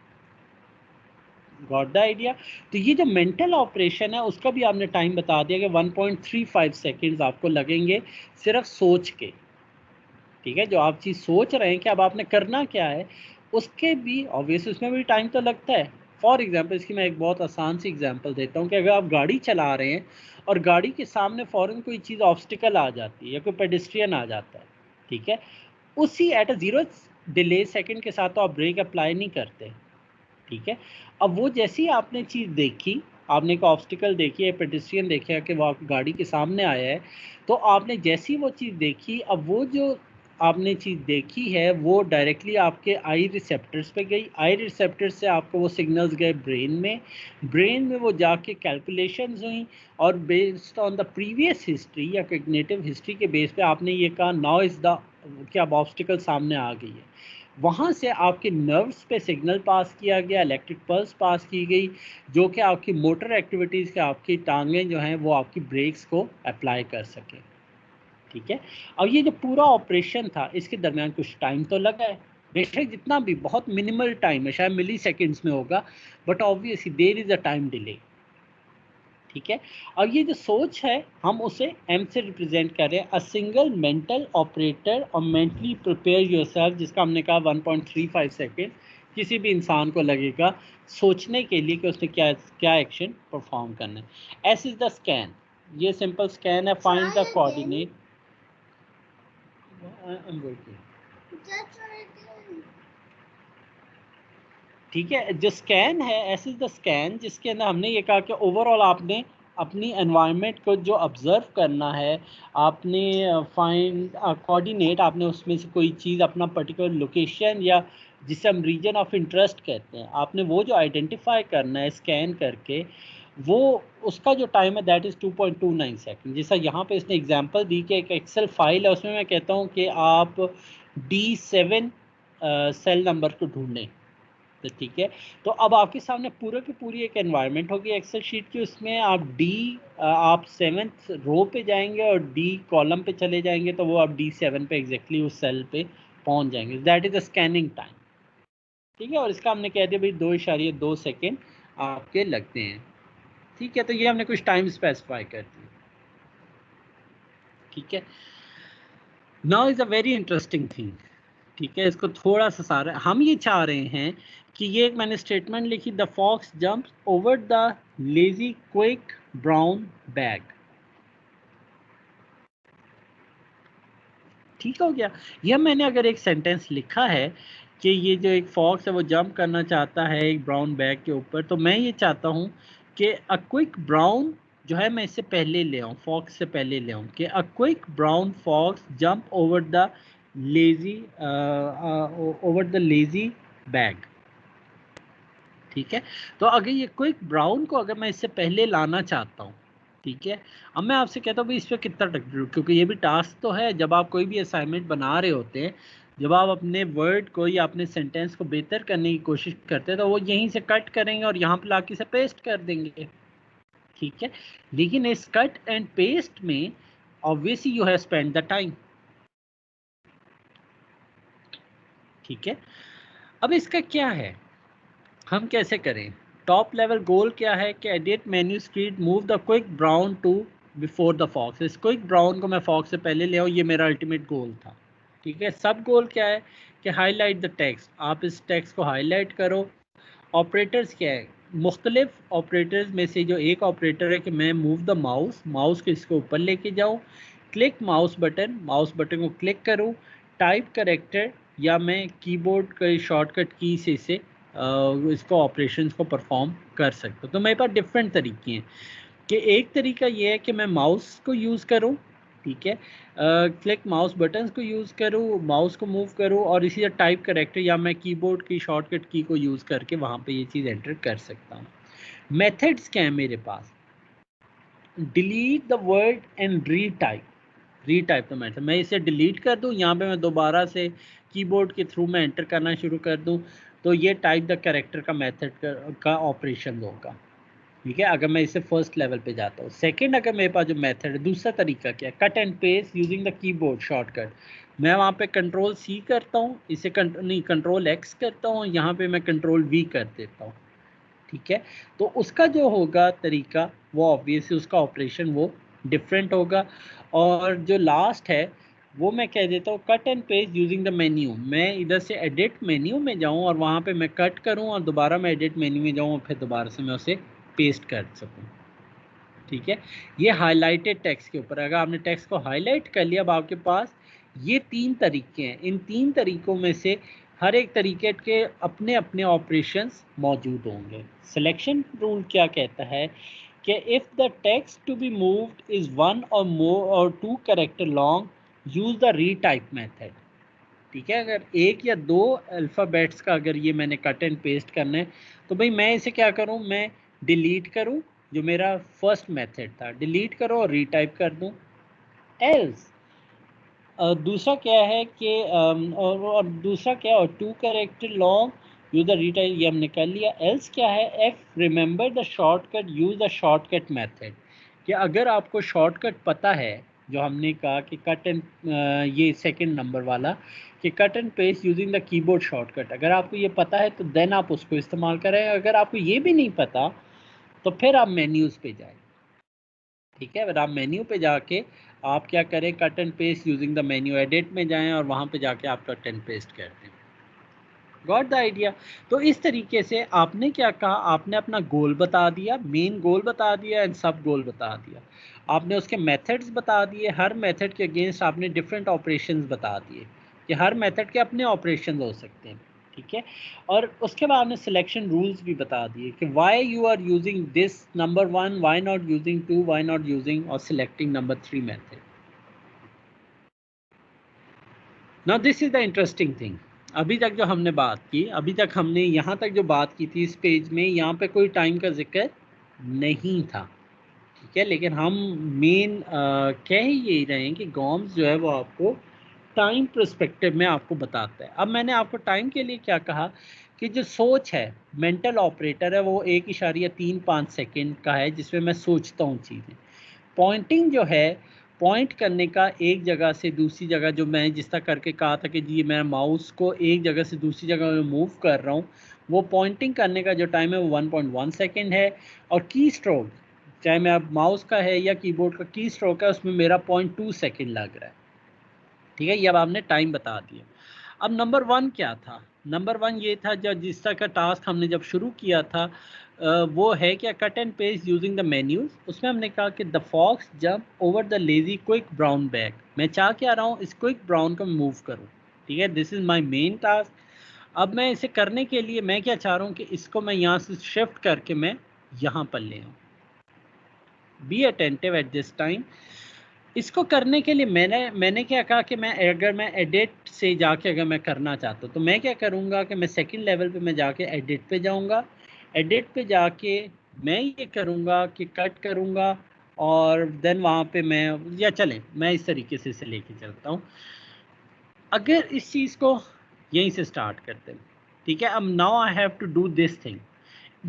Got the idea? तो ये जो मेंटल ऑपरेशन है उसका भी आपने टाइम बता दिया कि 1.35 सेकेंड्स आपको लगेंगे सिर्फ सोच के, ठीक है। जो आप चीज़ सोच रहे हैं कि अब आपने करना क्या है, उसके भी ऑब्वियसली उसमें भी टाइम तो लगता है। फॉर एग्जांपल इसकी मैं एक बहुत आसान सी एग्जांपल देता हूँ कि अगर आप गाड़ी चला रहे हैं और गाड़ी के सामने फ़ौरन कोई चीज़ ऑब्स्टिकल आ जाती है या कोई पेडेस्ट्रियन आ जाता है, ठीक है, उसी at a zero delay second के साथ तो आप ब्रेक अप्लाई नहीं करते, ठीक है। अब वो जैसी ही आपने चीज़ देखी, आपने एक ऑब्स्टिकल देखी है, पेडेस्ट्रियन देखा कि वो आपकी गाड़ी के सामने आया है, तो आपने जैसी वो चीज़ देखी, अब वो जो आपने चीज़ देखी है वो डायरेक्टली आपके आई रिसेप्टर्स पे गई, आई रिसेप्टर्स से आपको वो सिग्नल्स गए ब्रेन में वो जाके कैलकुलेशंस हुई और based on the previous history या कॉग्निटिव हिस्ट्री के बेस पे आपने ये कहा नाउ इज़ द कि अब ऑब्स्टिकल सामने आ गई है। वहाँ से आपके नर्व्स पे सिग्नल पास किया गया, इलेक्ट्रिक पल्स पास की गई, जो कि आपकी मोटर एक्टिविटीज़ के आपकी टांगें जो हैं वो आपकी ब्रेक्स को अप्लाई कर सकें, ठीक है। अब ये जो पूरा ऑपरेशन था इसके दरमियान कुछ टाइम तो लगा है, बेशक जितना भी बहुत मिनिमल टाइम है, शायद मिली सेकेंड्स में होगा, but obviously there is a time delay, ठीक है। अब ये जो सोच है हम उसे एम से रिप्रेजेंट कर रहे हैं, अ सिंगल मेंटल ऑपरेटर और मेंटली प्रिपेयर योरसेल्फ, जिसका हमने कहा 1.35 सेकेंड किसी भी इंसान को लगेगा सोचने के लिए कि उसने क्या क्या एक्शन परफॉर्म करना है। एस इज़ द स्कैन, ये सिंपल स्कैन है, फाइंड द कोऑर्डिनेट। ठीक है, जो स्कैन है एस इज़ द स्कैन, जिसके अंदर हमने ये कहा कि ओवरऑल आपने अपनी एनवायरनमेंट को जो ऑब्ज़र्व करना है, आपने फाइंड कोऑर्डिनेट, आपने उसमें से कोई चीज़ अपना पर्टिकुलर लोकेशन या जिसे हम रीजन ऑफ इंटरेस्ट कहते हैं, आपने वो जो आइडेंटिफाई करना है स्कैन करके, वो उसका जो टाइम है दैट इज़ 2.29 सेकंड। जैसा यहाँ पे इसने एग्जांपल दी कि एक एक्सेल फाइल है, उसमें मैं कहता हूँ कि आप D7 सेल नंबर को ढूंढें, तो ठीक है। तो अब आपके सामने पूरे की पूरी एक एनवायरनमेंट होगी एक्सेल शीट की, उसमें आप 7th रो पे जाएंगे और D कॉलम पे चले जाएंगे, तो वो आप D7 पे एग्जैक्टली उस सेल पे पहुंच जाएंगे। That is the scanning time, ठीक है। और इसका हमने कह दिया भाई 2.2 सेकेंड आपके लगते हैं, ठीक है। तो ये हमने कुछ टाइम स्पेसिफाई कर दी, ठीक है। Now is a very interesting thing, ठीक है। इसको थोड़ा सा सारा हम ये चाह रहे हैं कि ये एक मैंने स्टेटमेंट लिखी, the fox jumps over the lazy quick brown bag, ठीक हो गया। यह मैंने अगर एक सेंटेंस लिखा है कि ये जो एक फॉक्स है वो जंप करना चाहता है एक ब्राउन बैग के ऊपर, तो मैं ये चाहता हूँ कि अ क्विक ब्राउन जो है मैं इससे पहले ले आऊँ, फॉक्स से पहले ले आऊँ कि a quick brown fox jump over the lazy bag, ठीक है। तो अगर ये क्विक ब्राउन को अगर मैं इससे पहले लाना चाहता हूँ, ठीक है। अब मैं आपसे कहता हूँ भाई इस पर कितना टाइम, क्योंकि ये भी टास्क तो है। जब आप कोई भी असाइनमेंट बना रहे होते हैं, जब आप अपने वर्ड को या अपने सेंटेंस को बेहतर करने की कोशिश करते हैं, तो वो यहीं से कट करेंगे और यहाँ पे लाके से पेस्ट कर देंगे, ठीक है। लेकिन इस कट एंड पेस्ट में obviously you have spend the time, ठीक है। अब इसका क्या है, हम कैसे करें? टॉप लेवल गोल क्या है कि edit menu screen move the quick brown to before the fox. इस क्विक ब्राउन को मैं फॉक्स से पहले ले आऊँ, ये मेरा अल्टीमेट गोल था, ठीक है। सब गोल क्या है कि हाईलाइट द टेक्स्ट, आप इस टेक्स्ट को हाईलाइट करो। ऑपरेटर्स क्या है, मुख्तलिफ ऑपरेटर्स में से जो एक ऑपरेटर है कि मैं मूव द माउस को इसके ऊपर लेके जाऊँ, क्लिक माउस बटन को क्लिक करूँ, टाइप करेक्टर, या मैं कीबोर्ड के शॉर्टकट की से इसे इसको ऑपरेशंस को परफॉर्म कर सकता हूँ। तो मेरे पास डिफरेंट तरीके हैं कि एक तरीका ये है कि मैं माउस को यूज़ करूँ, ठीक है, क्लिक माउस बटन्स को यूज़ करूँ, माउस को मूव करूँ, और इसी तरह टाइप करेक्टर या मैं कीबोर्ड की शॉर्टकट की को यूज़ करके वहाँ पे ये चीज़ एंटर कर सकता हूँ। मेथड्स क्या है मेरे पास, delete the word and retype the method, मैं इसे डिलीट कर दूँ, यहाँ पे मैं दोबारा से कीबोर्ड के थ्रू मैं एंटर करना शुरू कर दूँ, तो ये टाइप द कैरेक्टर का मेथड का ऑपरेशन होगा, ठीक है। अगर मैं इसे फर्स्ट लेवल पे जाता हूँ, सेकंड अगर मेरे पास जो मेथड है, दूसरा तरीका क्या है, cut and paste using the keyboard shortcut, मैं वहाँ पे कंट्रोल C करता हूँ, इसे कंट्रोल X करता हूँ, यहाँ पे मैं कंट्रोल V कर देता हूँ, ठीक है। तो उसका जो होगा तरीका वो ऑब्वियसली उसका ऑपरेशन वो डिफरेंट होगा। और जो लास्ट है वो मैं कह देता हूँ cut and paste using the menu, मैं इधर से एडिट मेन्यू में जाऊँ और वहाँ पे मैं कट करूँ और दोबारा मैं एडिट मेन्यू में जाऊँ और फिर दोबारा से मैं उसे पेस्ट कर सकूँ, ठीक है। ये हाईलाइटेड टेक्स्ट के ऊपर, अगर आपने टेक्स्ट को हाईलाइट कर लिया, अब आपके पास ये 3 तरीके हैं। इन 3 तरीकों में से हर एक तरीके के अपने अपने ऑपरेशंस मौजूद होंगे। सिलेक्शन रूल क्या कहता है कि if the text to be moved is 1 और मोर और 2 character long use the retype method, ठीक है। अगर 1 या 2 अल्फ़ाबेट्स का अगर ये मैंने कट एंड पेस्ट करना है, तो भाई मैं इसे क्या करूँ, मैं डिलीट करूँ, जो मेरा फर्स्ट मेथड था, डिलीट करो और रीटाइप कर दूँ। एल्स दूसरा क्या है कि और दूसरा क्या है, और 2 character long use the retype, ये हमने कर लिया। एल्स क्या है, F remember the shortcut use the shortcut method, कि अगर आपको शॉर्टकट पता है, जो हमने कहा कि कट एंड ये सेकंड नंबर वाला कि cut and paste using the keyboard shortcut, अगर आपको ये पता है तो देन आप उसको इस्तेमाल करें। अगर आपको ये भी नहीं पता तो फिर आप मेन्यूज़ पे जाएं, ठीक है। अगर आप मेन्यू पे जाके आप क्या करें, cut and paste using the menu, edit में जाएं और वहाँ पे जाके आप कट एंड पेस्ट कर दें। Got the idea? तो इस तरीके से आपने क्या कहा, आपने अपना गोल बता दिया, मेन गोल बता दिया एंड सब गोल बता दिया, आपने उसके मेथड्स बता दिए, हर मेथड के अगेंस्ट आपने डिफरेंट ऑपरेशंस बता दिए कि हर मेथड के अपने ऑपरेशंस हो सकते हैं, ठीक है। और उसके बाद आपने सिलेक्शन रूल्स भी बता दिए कि why you are using this number 1, why not using 2, why not using और selecting number 3 method. Now this is the interesting thing, अभी तक जो हमने बात की, अभी तक हमने यहाँ तक जो बात की थी इस पेज में, यहाँ पे कोई टाइम का जिक्र नहीं था, ठीक है। लेकिन हम मेन कह ही यही रहे हैं कि गॉम्स जो है वो आपको टाइम पर्सपेक्टिव में आपको बताता है। अब मैंने आपको टाइम के लिए क्या कहा कि जो सोच है, मेंटल ऑपरेटर है, वो 1.35 सेकंड का है जिसमें मैं सोचता हूँ चीज़ें। पॉइंटिंग जो है, पॉइंट करने का एक जगह से दूसरी जगह, जो मैं जिस तरह करके कहा था कि जी मैं माउस को एक जगह से दूसरी जगह में मूव कर रहा हूँ, वो पॉइंटिंग करने का जो टाइम है वो 1.1 सेकेंड है। और की स्ट्रोक, चाहे मैं अब माउस का है या कीबोर्ड का की स्ट्रोक है, उसमें मेरा 0.2 सेकेंड लग रहा है, ठीक है। ये अब आपने टाइम बता दिया। अब नंबर 1 क्या था? नंबर 1 ये था, जब जिस तरह का टास्क हमने जब शुरू किया था, वो है क्या, cut and paste using the menus. उसमें हमने कहा कि the fox jump over the lazy quick brown bag. मैं चाह क्या रहा हूँ, इस क्विक ब्राउन को मूव करूँ, ठीक है। This is my main task. अब मैं इसे करने के लिए मैं क्या चाह रहा हूँ कि इसको मैं यहाँ से शिफ्ट करके मैं यहाँ पर ले आऊँ। Be attentive at this time. इसको करने के लिए मैंने क्या कहा कि अगर मैं एडिट से जाके अगर मैं करना चाहता हूँ, तो मैं क्या करूँगा कि मैं सेकंड लेवल पे मैं जाके एडिट पे जाऊँगा। एडिट पे जाके मैं ये करूँगा कि कट करूँगा, और देन वहाँ पे मैं, या चलें मैं इस तरीके से इसे लेके चलता हूँ। अगर इस चीज़ को यहीं से स्टार्ट करते हैं, ठीक है। अब now I have to do this thing.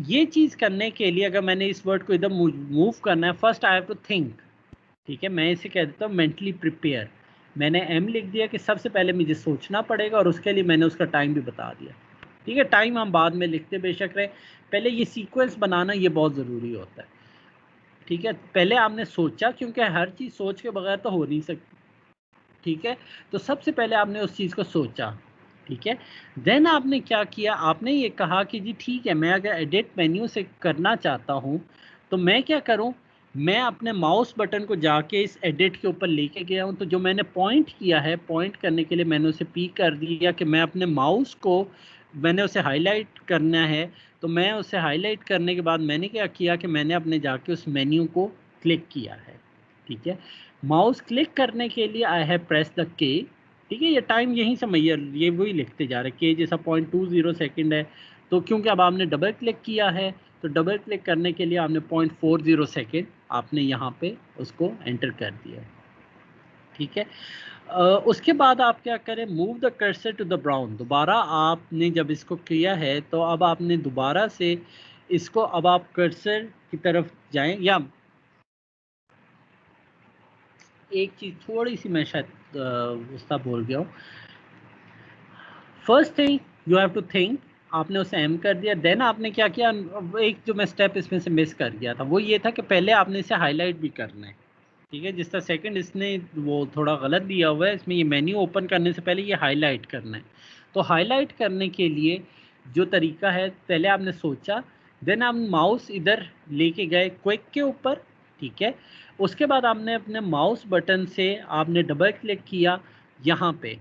ये चीज़ करने के लिए अगर मैंने इस वर्ड को इधर मूव करना है, first I have to think, ठीक है। मैं इसे कह देता हूँ मेंटली प्रिपेयर। मैंने एम लिख दिया कि सबसे पहले मुझे सोचना पड़ेगा, और उसके लिए मैंने उसका टाइम भी बता दिया, ठीक है। टाइम हम बाद में लिखते बेशक रहे, पहले ये सीक्वेंस बनाना ये बहुत ज़रूरी होता है, ठीक है। पहले आपने सोचा, क्योंकि हर चीज़ सोच के बगैर तो हो नहीं सकती, ठीक है। तो सबसे पहले आपने उस चीज़ को सोचा, ठीक है। देन आपने क्या किया, आपने ये कहा कि जी ठीक है, मैं अगर एडिट मेन्यू से करना चाहता हूँ तो मैं क्या करूँ, मैं अपने माउस बटन को जाके इस एडिट के ऊपर लेके गया हूँ। तो जो मैंने पॉइंट किया है, पॉइंट करने के लिए मैंने उसे पी कर दिया कि मैं अपने माउस को, मैंने उसे हाईलाइट करना है। तो मैं उसे हाईलाइट करने के बाद मैंने क्या किया कि मैंने अपने जाके उस मेन्यू को क्लिक किया है, ठीक है। माउस क्लिक करने के लिए आई हैव प्रेस द के, ठीक है। ये टाइम यहीं से मैयर ये वही लिखते जा रहे, के जैसा 0.20 सेकंड है। तो क्योंकि अब आपने डबल क्लिक किया है, तो डबल क्लिक करने के लिए आपने 0.40 सेकंड आपने यहाँ पे उसको एंटर कर दिया, ठीक है। उसके बाद आप क्या करें, move the cursor to the brown. दोबारा आपने जब इसको किया है, तो अब आपने दोबारा से इसको, अब आप कर्सर की तरफ जाएं, या एक चीज़ थोड़ी सी मैं शायद उसका बोल गया हूँ। First thing you have to think, आपने उसे एम कर दिया। देन आपने क्या किया, एक जो मैं स्टेप इसमें से मिस कर गया था वो ये था कि पहले आपने इसे हाईलाइट भी करना है, ठीक है। जिस तरह सेकंड इसने वो थोड़ा गलत दिया हुआ है, इसमें ये मेन्यू ओपन करने से पहले ये हाईलाइट करना है। तो हाईलाइट करने के लिए जो तरीका है, पहले आपने सोचा, देन आप माउस इधर लेके गए क्विक के ऊपर, ठीक है। उसके बाद आपने अपने माउस बटन से आपने डबल क्लिक किया यहाँ पे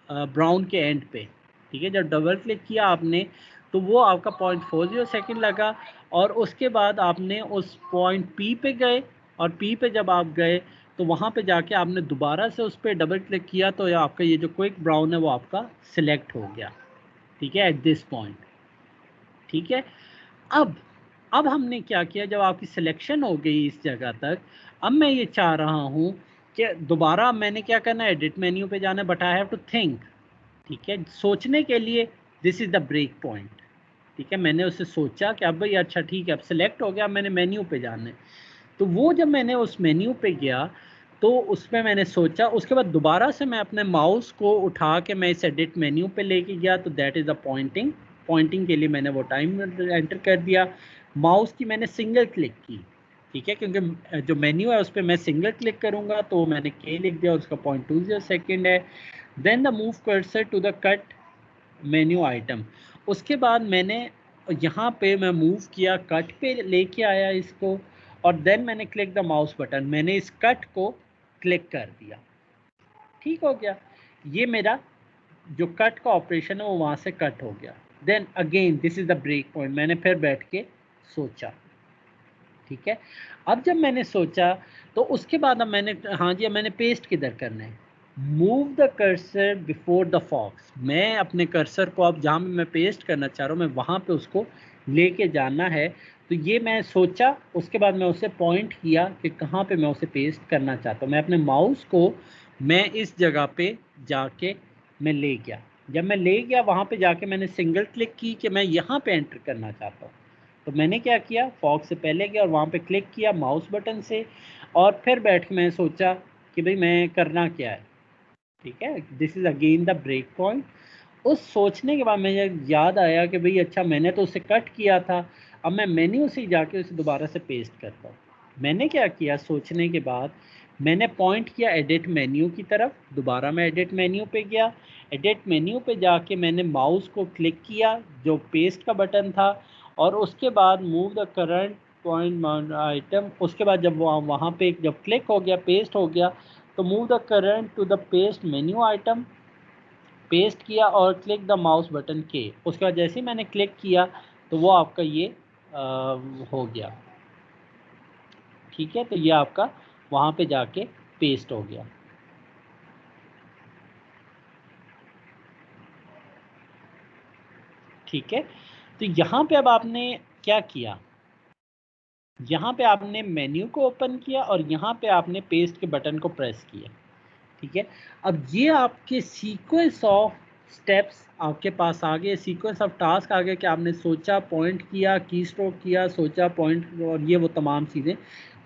ब्राउन के एंड पे, ठीक है। जब डबल क्लिक किया आपने, तो वो आपका 0.40 सेकंड लगा। और उसके बाद आपने उस पॉइंट पी पे गए, और पी पे जब आप गए तो वहाँ पे जाके आपने दोबारा से उस पर डबल क्लिक किया, तो आपका ये जो क्विक ब्राउन है वो आपका सिलेक्ट हो गया, ठीक है, एट दिस पॉइंट, ठीक है। अब हमने क्या किया, जब आपकी सिलेक्शन हो गई इस जगह तक, अब मैं ये चाह रहा हूँ कि दोबारा मैंने क्या करना है, एडिट मेन्यू पे जाना है, but I have to think, ठीक है। सोचने के लिए this is the break point, ठीक है। मैंने उसे सोचा कि अब भाई अच्छा ठीक है, अब सेलेक्ट हो गया, मैंने मेन्यू पे जाना है। तो वो जब मैंने उस मेन्यू पे गया, तो उसमें मैंने सोचा, उसके बाद दोबारा से मैं अपने माउस को उठा के मैं इस एडिट मेन्यू पे लेके गया, तो that is the pointing. Pointing के लिए मैंने वो टाइम एंटर कर दिया। माउस की मैंने सिंगल क्लिक की, ठीक है, क्योंकि जो मेन्यू है उस पर मैं सिंगल क्लिक करूँगा, तो मैंने के लिख दिया, उसका 0.20 सेकेंड है। Then the move cursor to the cut menu item. उसके बाद मैंने यहाँ पे मैं मूव किया, कट पे लेके आया इसको, और देन मैंने क्लिक द माउस बटन, मैंने इस कट को क्लिक कर दिया, ठीक हो गया। ये मेरा जो कट का ऑपरेशन है वो वहाँ से कट हो गया। Then again this is the break point, मैंने फिर बैठ के सोचा, ठीक है। अब जब मैंने सोचा, तो उसके बाद अब मैंने, हाँ जी, अब मैंने पेस्ट किधर करना है, move the cursor before the fox. मैं अपने कर्सर को अब जहाँ मैं पेस्ट करना चाह रहा हूँ, मैं वहाँ पे उसको लेके जाना है। तो ये मैं सोचा, उसके बाद मैं उसे पॉइंट किया कि कहाँ पे मैं उसे पेस्ट करना चाहता हूँ। मैं अपने माउस को मैं इस जगह पे जाके मैं ले गया। जब मैं ले गया वहाँ पे जाके मैंने सिंगल क्लिक की कि मैं यहाँ पे एंटर करना चाहता हूँ। तो मैंने क्या किया, फॉग से पहले गया और वहाँ पे क्लिक किया माउस बटन से, और फिर बैठ के मैं सोचा कि भाई मैं करना क्या है। ठीक है, this is again the break point. उस सोचने के बाद मुझे याद आया कि भाई अच्छा मैंने तो उसे कट किया था, अब मैं मेन्यू से जाके उसे दोबारा से पेस्ट करता हूँ। मैंने क्या किया, सोचने के बाद मैंने पॉइंट किया एडिट मेन्यू की तरफ। दोबारा मैं एडिट मेन्यू पे गया, एडिट मेन्यू पे जाके मैंने माउस को क्लिक किया जो पेस्ट का बटन था, और उसके बाद move the current point item. उसके बाद जब वहाँ पे जब क्लिक हो गया, पेस्ट हो गया, तो move the current to the paste menu item, paste किया और क्लिक द माउस बटन के। उसके बाद जैसे ही मैंने क्लिक किया तो वो आपका ये हो गया। ठीक है, तो ये आपका वहाँ पे जाके पेस्ट हो गया। ठीक है, तो यहाँ पे अब आपने क्या किया, यहाँ पे आपने मेन्यू को ओपन किया और यहाँ पे आपने पेस्ट के बटन को प्रेस किया। ठीक है, अब ये आपके सीक्वेंस ऑफ स्टेप्स आपके पास आ गए, सीक्वेंस ऑफ टास्क आ गए कि आपने सोचा, पॉइंट किया, की स्ट्रोक किया, सोचा, पॉइंट, और ये वो तमाम चीज़ें,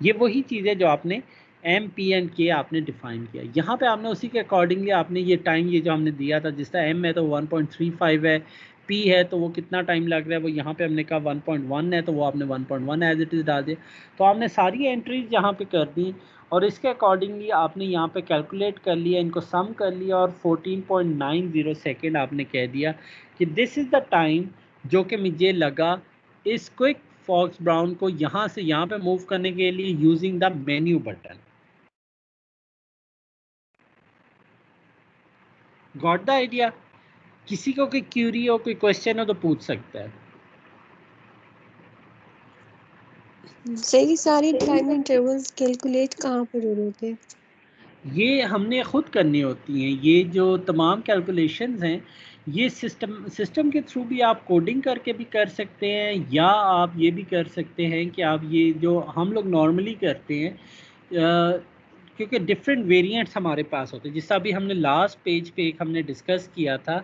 ये वही चीज़ें जो आपने एम पी एंड के आपने डिफाइन किया। यहाँ पे आपने उसी के अकॉर्डिंगली आपने ये टाइम, ये जो हमने दिया था, जिस तरह एम है तो 1.35 है, पी है तो वो कितना टाइम लग रहा है, वो यहाँ पे हमने कहा 1.1 है तो वो आपने 1.1 एज इट इज़ डाल दिया। तो आपने सारी एंट्रीज यहाँ पे कर दी और इसके अकॉर्डिंगली आपने यहाँ पे कैलकुलेट कर लिया, इनको सम कर लिया और 14.90 सेकेंड आपने कह दिया कि दिस इज़ द टाइम जो कि मुझे लगा इस क्विक फॉक्स ब्राउन को यहाँ से यहाँ पे मूव करने के लिए using the menu button. Got the idea? किसी को कोई क्यूरी हो, कोई क्वेश्चन हो तो पूछ सकता है। सही, सारी टाइम इंटरवल्स कैलकुलेट कहाँ पर हो रहे थे? ये हमने ख़ुद करनी होती हैं, ये जो तमाम कैलकुलेशंस हैं ये सिस्टम के थ्रू भी आप कोडिंग करके भी कर सकते हैं, या आप ये भी कर सकते हैं कि आप ये जो हम लोग नॉर्मली करते हैं, क्योंकि डिफरेंट वेरिएंट्स हमारे पास होते हैं। जिस अभी हमने लास्ट पेज पे एक हमने डिस्कस किया था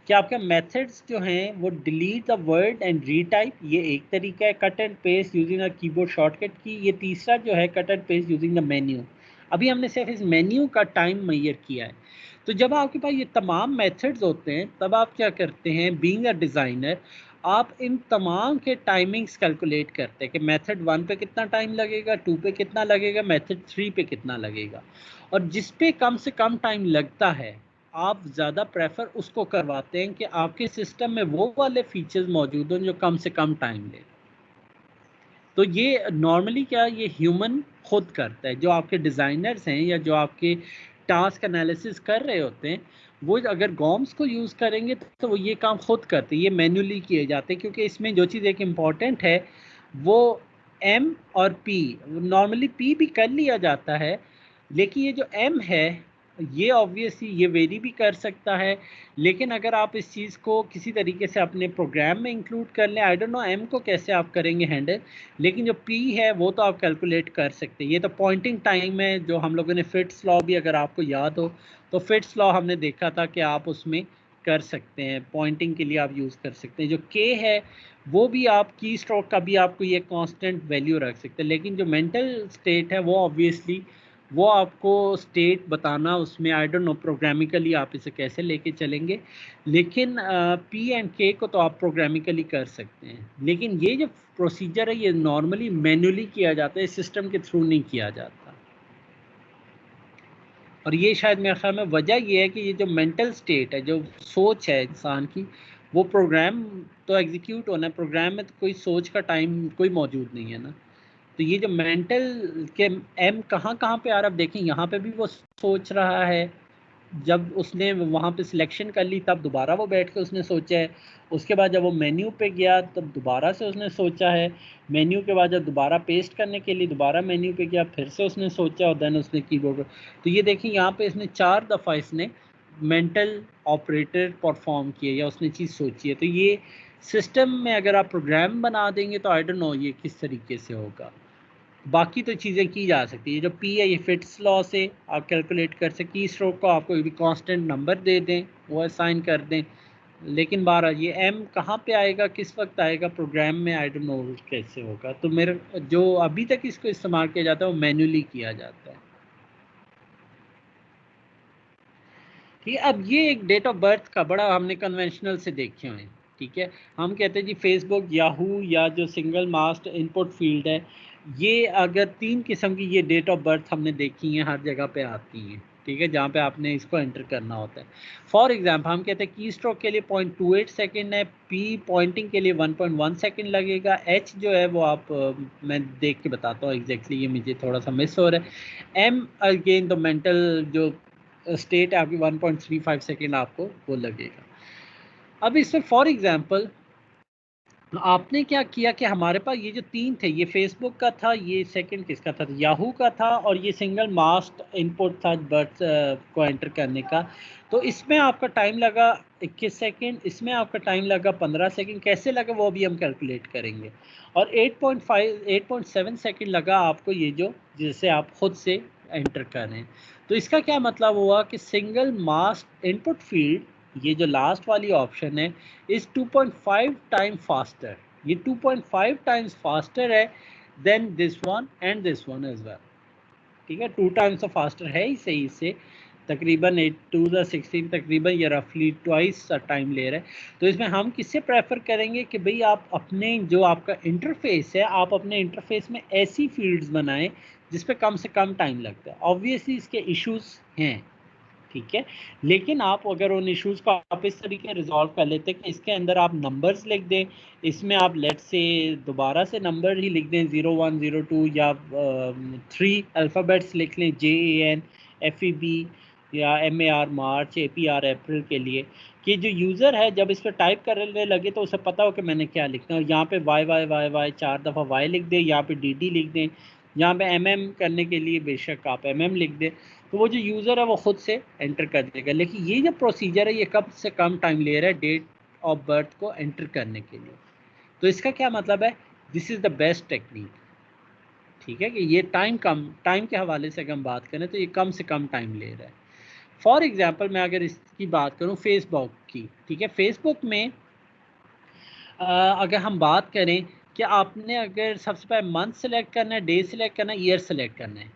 कि आपके मेथड्स जो हैं वो delete the word and retype, ये एक तरीका है, cut and paste using a keyboard shortcut की, ये तीसरा जो है cut and paste using the menu. अभी हमने सिर्फ इस मेन्यू का टाइम मेजर किया है। तो जब आपके पास ये तमाम मेथड्स होते हैं तब आप क्या करते हैं, बीइंग अ डिज़ाइनर, आप इन तमाम के टाइमिंग्स कैलकुलेट करते हैं कि मेथड 1 पे कितना टाइम लगेगा, 2 पे कितना लगेगा, मेथड 3 पे कितना लगेगा, और जिस पे कम से कम टाइम लगता है आप ज़्यादा प्रेफर उसको करवाते हैं कि आपके सिस्टम में वो वाले फीचर्स मौजूद हों जो कम से कम टाइम ले। तो ये नॉर्मली क्या ये ह्यूमन खुद करता है, जो आपके डिज़ाइनर्स हैं या जो आपके टास्क एनालिसिस कर रहे होते हैं, वो अगर गॉम्स को यूज़ करेंगे तो वो ये काम खुद करते हैं, ये मैन्युअली किए जाते हैं। क्योंकि इसमें जो चीज़ एक इम्पॉर्टेंट है वो एम और पी, नॉर्मली पी भी कर लिया जाता है, लेकिन ये जो एम है ये ऑब्वियसली ये वेरी भी कर सकता है। लेकिन अगर आप इस चीज़ को किसी तरीके से अपने प्रोग्राम में इंक्लूड कर लें, आई डोंट नो एम को कैसे आप करेंगे हैंडल, लेकिन जो पी है वो तो आप कैलकुलेट कर सकते हैं। ये तो पॉइंटिंग टाइम है जो हम लोगों ने फिट्स लॉ भी अगर आपको याद हो तो फिट्स लॉ हमने देखा था कि आप उसमें कर सकते हैं, पॉइंटिंग के लिए आप यूज़ कर सकते हैं। जो के है वो भी आप की स्ट्रोक का भी आपको ये कांस्टेंट वैल्यू रख सकते हैं, लेकिन जो मेंटल स्टेट है वो ऑब्वियसली वो आपको स्टेट बताना उसमें आई डोंट नो प्रोग्रामिकली आप इसे कैसे लेके चलेंगे, लेकिन पी एंड के को तो आप प्रोग्रामिकली कर सकते हैं। लेकिन ये जो प्रोसीजर है ये नॉर्मली मैन्युअली किया जाता है, सिस्टम के थ्रू नहीं किया जाता। और ये शायद मेरे ख्याल में वजह ये है कि ये जो मेंटल स्टेट है, जो सोच है इंसान की, वो प्रोग्राम तो एग्जीक्यूट होना है, प्रोग्राम में तो कोई सोच का टाइम कोई मौजूद नहीं है ना। तो ये जो मेंटल के एम कहाँ कहाँ पे आ रहा है, देखें यहाँ पे भी वो सोच रहा है, जब उसने वहाँ पे सिलेक्शन कर ली तब दोबारा वो बैठ के उसने सोचा है, उसके बाद जब वो मेन्यू पे गया तब दोबारा से उसने सोचा है, मेन्यू के बाद जब दोबारा पेस्ट करने के लिए दोबारा मेन्यू पे गया फिर से उसने सोचा और देन उसने कीबोर्ड। तो ये देखिए यहाँ पे इसने 4 दफ़ा इसने मेंटल ऑपरेटर परफॉर्म किए या उसने चीज़ सोची है। तो ये सिस्टम में अगर आप प्रोग्राम बना देंगे तो आई डोंट नो ये किस तरीके से होगा। बाकी तो चीज़ें की जा सकती है। जो पी है ये फिट्स लॉ से आप कैलकुलेट कर सकते, की स्ट्रोक को आप कोई भी कांस्टेंट नंबर दे दें, वो असाइन कर दें। लेकिन 12 ये एम कहाँ पे आएगा, किस वक्त आएगा प्रोग्राम में, आई डोंट नो कैसे होगा। तो मेरे जो अभी तक इसको इस्तेमाल किया जाता है वो मैन्युअली किया जाता है। ठीक है, अब ये एक डेट ऑफ बर्थ का बड़ा हमने कन्वेंशनल से देखे हुए हैं। ठीक है, हम कहते हैं जी फेसबुक, याहू या जो सिंगल मास्ट इनपुट फील्ड है, ये अगर 3 किस्म की ये डेट ऑफ बर्थ हमने देखी हैं, हर जगह पे आती हैं। ठीक है, जहाँ पे आपने इसको एंटर करना होता है। फॉर एग्जांपल हम कहते हैं की स्ट्रोक के लिए 0.28 सेकेंड है, पी पॉइंटिंग के लिए 1.1 सेकेंड लगेगा, एच जो है वो आप मैं देख के बताता हूँ एग्जैक्टली, ये मुझे थोड़ा सा मिस हो रहा है। एम अगेन द मेंटल जो स्टेट है आपकी 1.35 सेकेंड आपको वो लगेगा। अब इसमें फॉर एग्जांपल आपने क्या किया कि हमारे पास ये जो 3 थे, ये फेसबुक का था, ये सेकंड किसका था, याहू का था, और ये सिंगल मास्ट इनपुट था बर्थ को एंटर करने का। तो इसमें आपका टाइम लगा 21 सेकंड, इसमें आपका टाइम लगा 15 सेकंड। कैसे लगा वो भी हम कैलकुलेट करेंगे। और 8.7 सेकंड लगा आपको ये जो जिसे आप खुद से एंटर कर रहे हैं। तो इसका क्या मतलब हुआ कि सिंगल मास्ट इनपुट फील्ड, ये जो लास्ट वाली ऑप्शन है, इज 2.5 टाइम फास्टर। ये 2.5 टाइम्स फास्टर है than this one and this one as well. ठीक है, 2 टाइम्स तो फास्टर है ही सही से, तकरीबन 8 टू द 16 तकरीबन ये रफली ट्वाइस टाइम ले रहा है। तो इसमें हम किससे प्रेफर करेंगे कि भाई आप अपने जो आपका इंटरफेस है, आप अपने इंटरफेस में ऐसी फील्ड्स बनाएं जिस पे कम से कम टाइम लगता है। ऑब्वियसली इसके इश्यूज हैं, ठीक है, लेकिन आप अगर उन इश्यूज को आप इस तरीके रिजॉल्व कर लेते हैं कि इसके अंदर आप नंबर्स लिख दें, इसमें आप लेट से दोबारा से नंबर ही लिख दें 01 02 या 3 अल्फ़ाबेट्स लिख लें JAN FEB या MAR मार्च APR अप्रैल के लिए, कि जो यूज़र है जब इस पर टाइप करने लगे तो उसे पता हो कि मैंने क्या लिखना है। यहाँ पे Y 4 दफ़ा Y लिख दें, यहाँ पे DD लिख दें, यहाँ पे MM करने के लिए बेशक आप MM लिख दें। तो वो जो यूज़र है वो खुद से एंटर कर देगा। लेकिन ये जो प्रोसीजर है ये कम से कम टाइम ले रहा है डेट ऑफ बर्थ को एंटर करने के लिए। तो इसका क्या मतलब है, this is the best technique. ठीक है, कि ये टाइम के हवाले से अगर हम बात करें तो ये कम से कम टाइम ले रहा है। फॉर एग्जांपल मैं अगर इसकी बात करूं फेसबुक की, ठीक है, फेसबुक में अगर हम बात करें कि आपने अगर सबसे पहले मंथ सेलेक्ट करना है, डे सेलेक्ट करना है, ईयर सेलेक्ट करना है,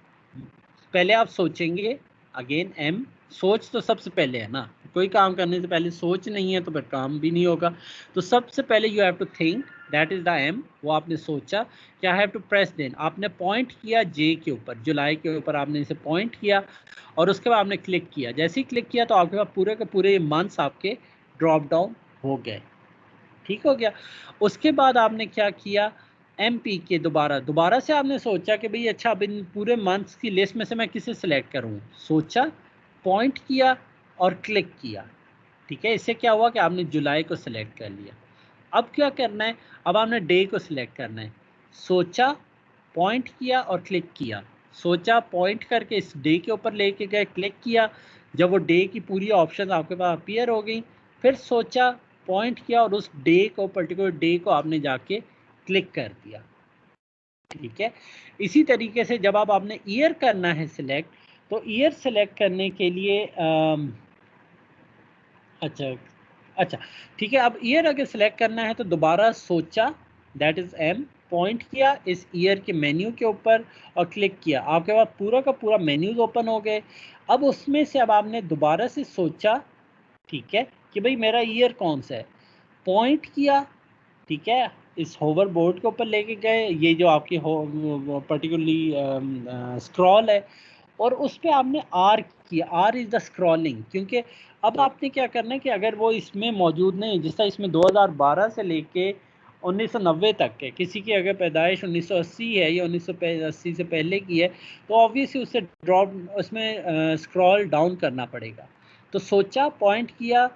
पहले आप सोचेंगे। अगेन एम, सोच तो सबसे पहले है ना, कोई काम करने से पहले सोच नहीं है तो फिर काम भी नहीं होगा। तो सबसे पहले you have to think, that is the M. वो आपने सोचा कि I have to press then, आपने पॉइंट किया जे के ऊपर, जुलाई के ऊपर आपने इसे पॉइंट किया और उसके बाद आपने क्लिक किया। जैसे ही क्लिक किया तो आपके पास पूरे के पूरे मंथ्स आपके ड्रॉप डाउन हो गए। ठीक हो गया। उसके बाद आपने क्या किया, MP के दोबारा से आपने सोचा कि भाई अच्छा अब इन पूरे मंथ्स की लिस्ट में से मैं किसे सिलेक्ट करूँ। सोचा, पॉइंट किया और क्लिक किया। ठीक है, इससे क्या हुआ कि आपने जुलाई को सिलेक्ट कर लिया। अब क्या करना है, अब आपने डे को सिलेक्ट करना है। सोचा, पॉइंट किया और क्लिक किया। सोचा, पॉइंट करके इस डे के ऊपर लेके गए, क्लिक किया। जब वो डे की पूरी ऑप्शन आपके पास अपीयर हो गई, फिर सोचा, पॉइंट किया और उस डे को, पर्टिकुलर डे को आपने जाके क्लिक कर दिया। ठीक है, इसी तरीके से जब आपने ईयर करना है सिलेक्ट, तो ईयर सेलेक्ट करने के लिए अच्छा ठीक है, अब ईयर अगर सेलेक्ट करना है तो दोबारा सोचा, दैट इज एम, पॉइंट किया इस ईयर के मेन्यू के ऊपर और क्लिक किया। आपके पास पूरा का पूरा मेन्यूज ओपन हो गए। अब उसमें से अब आपने दोबारा से सोचा, ठीक है, कि भाई मेरा ईयर कौन सा है, पॉइंट किया, ठीक है, इस होवर बोर्ड के ऊपर लेके गए, ये जो आपकी पर्टिकुलरली स्क्रॉल है, और उस पर आपने आर किया। आर इज़ द स्क्रॉलिंग, क्योंकि अब आपने क्या करना है कि अगर वो इसमें मौजूद नहीं, जिस तरह इसमें 2012 से लेके 1990 तक है, किसी की अगर पैदाइश 1980 है या 1980 से पहले की है, तो ऑब्वियसली उससे ड्रॉप उसमें स्क्रॉल डाउन करना पड़ेगा। तो सोचा, पॉइंट किया,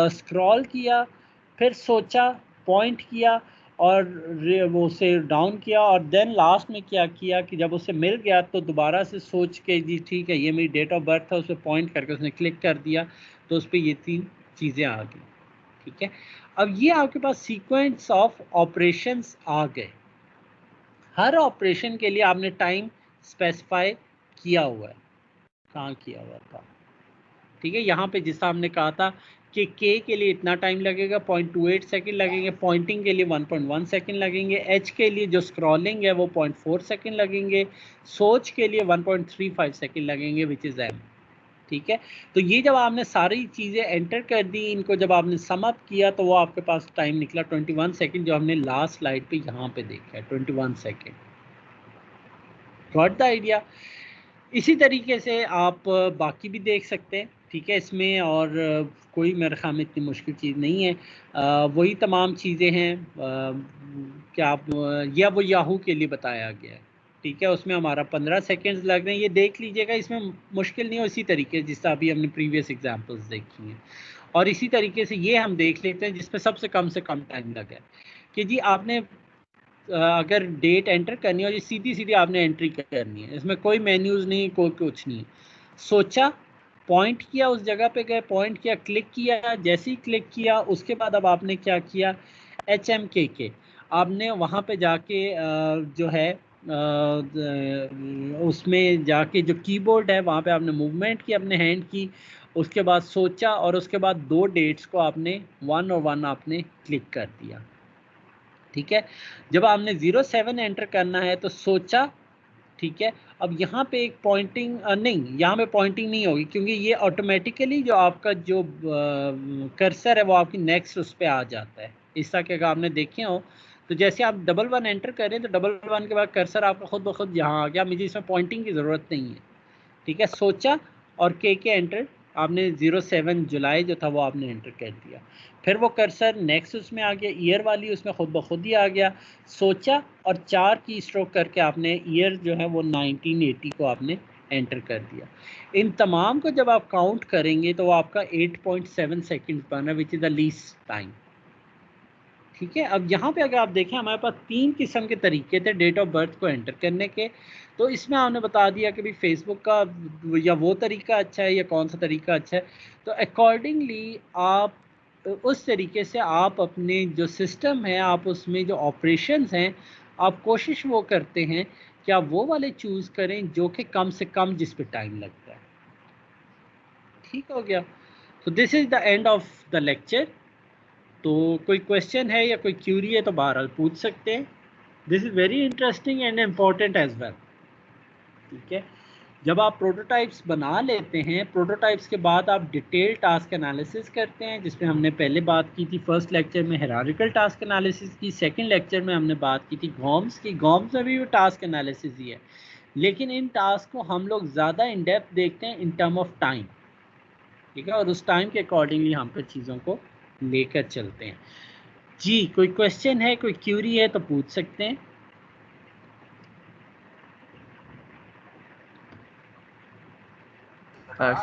स्क्रॉल किया, फिर सोचा, पॉइंट किया और वो उसे डाउन किया, और देन लास्ट में क्या किया कि जब उसे मिल गया तो दोबारा से सोच के जी ठीक है ये मेरी डेट ऑफ बर्थ है, उस पर पॉइंट करके उसने क्लिक कर दिया, तो उस पर ये 3 चीज़ें आ गई। ठीक है, अब ये आपके पास सीक्वेंस ऑफ ऑपरेशंस आ गए। हर ऑपरेशन के लिए आपने टाइम स्पेसिफाई किया हुआ है, कहाँ किया हुआ था, ठीक है। यहाँ पे जिस हमने कहा था कि के के लिए इतना टाइम लगेगा 0.28 सेकंड लगेंगे, पॉइंटिंग के लिए 1.1 सेकंड लगेंगे, एच के लिए जो स्क्रॉलिंग है वो 0.4 सेकंड लगेंगे, सोच के लिए 1.35 सेकंड लगेंगे विच इज़ एम, ठीक है। तो ये जब आपने सारी चीज़ें एंटर कर दी, इनको जब आपने सम अप किया तो वो आपके पास टाइम निकला 21 सेकंड, जो हमने लास्ट स्लाइड पे यहाँ पे देखा है 21 सेकंड। Got the idea. इसी तरीके से आप बाकी भी देख सकते हैं, ठीक है इसमें, और कोई मेरे ख्याल में इतनी मुश्किल चीज़ नहीं है। वही तमाम चीज़ें हैं क्या आप या वो याहू के लिए बताया गया है, ठीक है, उसमें हमारा 15 सेकेंड्स लग रहे हैं, ये देख लीजिएगा, इसमें मुश्किल नहीं है। इसी तरीके जिस तरह अभी हमने प्रीवियस एग्जांपल्स देखी हैं, और इसी तरीके से ये हम देख लेते हैं जिसमें सबसे कम से कम टाइम लगा है कि जी आपने अगर डेट एंटर करनी है और ये सीधी सीधी आपने एंट्री करनी है, इसमें कोई मेन्यूज़ नहीं, कोई कुछ नहीं। सोचा, पॉइंट किया, उस जगह पे गए, पॉइंट किया, क्लिक किया, जैसे ही क्लिक किया उसके बाद अब आपने क्या किया, HMKK आपने वहाँ पे जाके जो है उसमें जाके जो कीबोर्ड है वहाँ पे आपने मूवमेंट की अपने हैंड की, उसके बाद सोचा, और उसके बाद 2 डेट्स को आपने 1 और 1 आपने क्लिक कर दिया, ठीक है। जब आपने 07 एंटर करना है तो सोचा, ठीक है। अब यहाँ पे एक पॉइंटिंग नहीं, यहाँ पे पॉइंटिंग नहीं होगी क्योंकि ये ऑटोमेटिकली जो आपका जो कर्सर है वो आपकी नेक्स्ट उस पर आ जाता है। इस तरह के अगर आपने देखे हो तो जैसे आप 11 एंटर करें तो 11 के बाद कर्सर आपका खुद ब खुद यहाँ आ गया, मुझे इसमें पॉइंटिंग की ज़रूरत नहीं है, ठीक है। सोचा और के एंटर आपने 07 जुलाई जो था वो आपने एंटर कर दिया, फिर वो कर्सर नेक्स्ट उसमें आ गया, ईयर वाली उसमें खुद ब खुद ही आ गया। सोचा और 4 की स्ट्रोक करके आपने ईयर जो है वो 1980 को आपने एंटर कर दिया। इन तमाम को जब आप काउंट करेंगे तो वो आपका 8.7 सेकेंड बना, which is the least time, ठीक है। अब यहाँ पे अगर आप देखें हमारे पास 3 किस्म के तरीके थे डेट ऑफ बर्थ को एंटर करने के, तो इसमें हमने बता दिया कि भाई फेसबुक का या वो तरीका अच्छा है या कौन सा तरीका अच्छा है। तो अकॉर्डिंगली आप उस तरीके से आप अपने जो सिस्टम है, आप उसमें जो ऑपरेशंस हैं, आप कोशिश वो करते हैं कि आप वो वाले चूज़ करें जो कि कम से कम जिस पे टाइम लगता है, ठीक हो गया। तो this is the end of the lecture. तो कोई क्वेश्चन है या कोई क्यूरी है तो बहरहाल पूछ सकते हैं। This is very interesting and important as well, ठीक है। जब आप प्रोटोटाइप्स बना लेते हैं, प्रोटोटाइप्स के बाद आप डिटेल टास्क एनालिसिस करते हैं, जिसमें हमने पहले बात की थी फर्स्ट लेक्चर में हायरार्किकल टास्क एनालिसिस की, सेकंड लेक्चर में हमने बात की थी गॉम्स की। गॉम्स में भी वो टास्क एनालिसिस ही है, लेकिन इन टास्क को हम लोग ज़्यादा इन डेप्थ देखते हैं इन टर्म ऑफ टाइम, ठीक है, और उस टाइम के अकॉर्डिंगली हम पर चीज़ों को लेकर चलते हैं। जी कोई क्वेश्चन है, कोई क्यूरी है तो पूछ सकते हैं।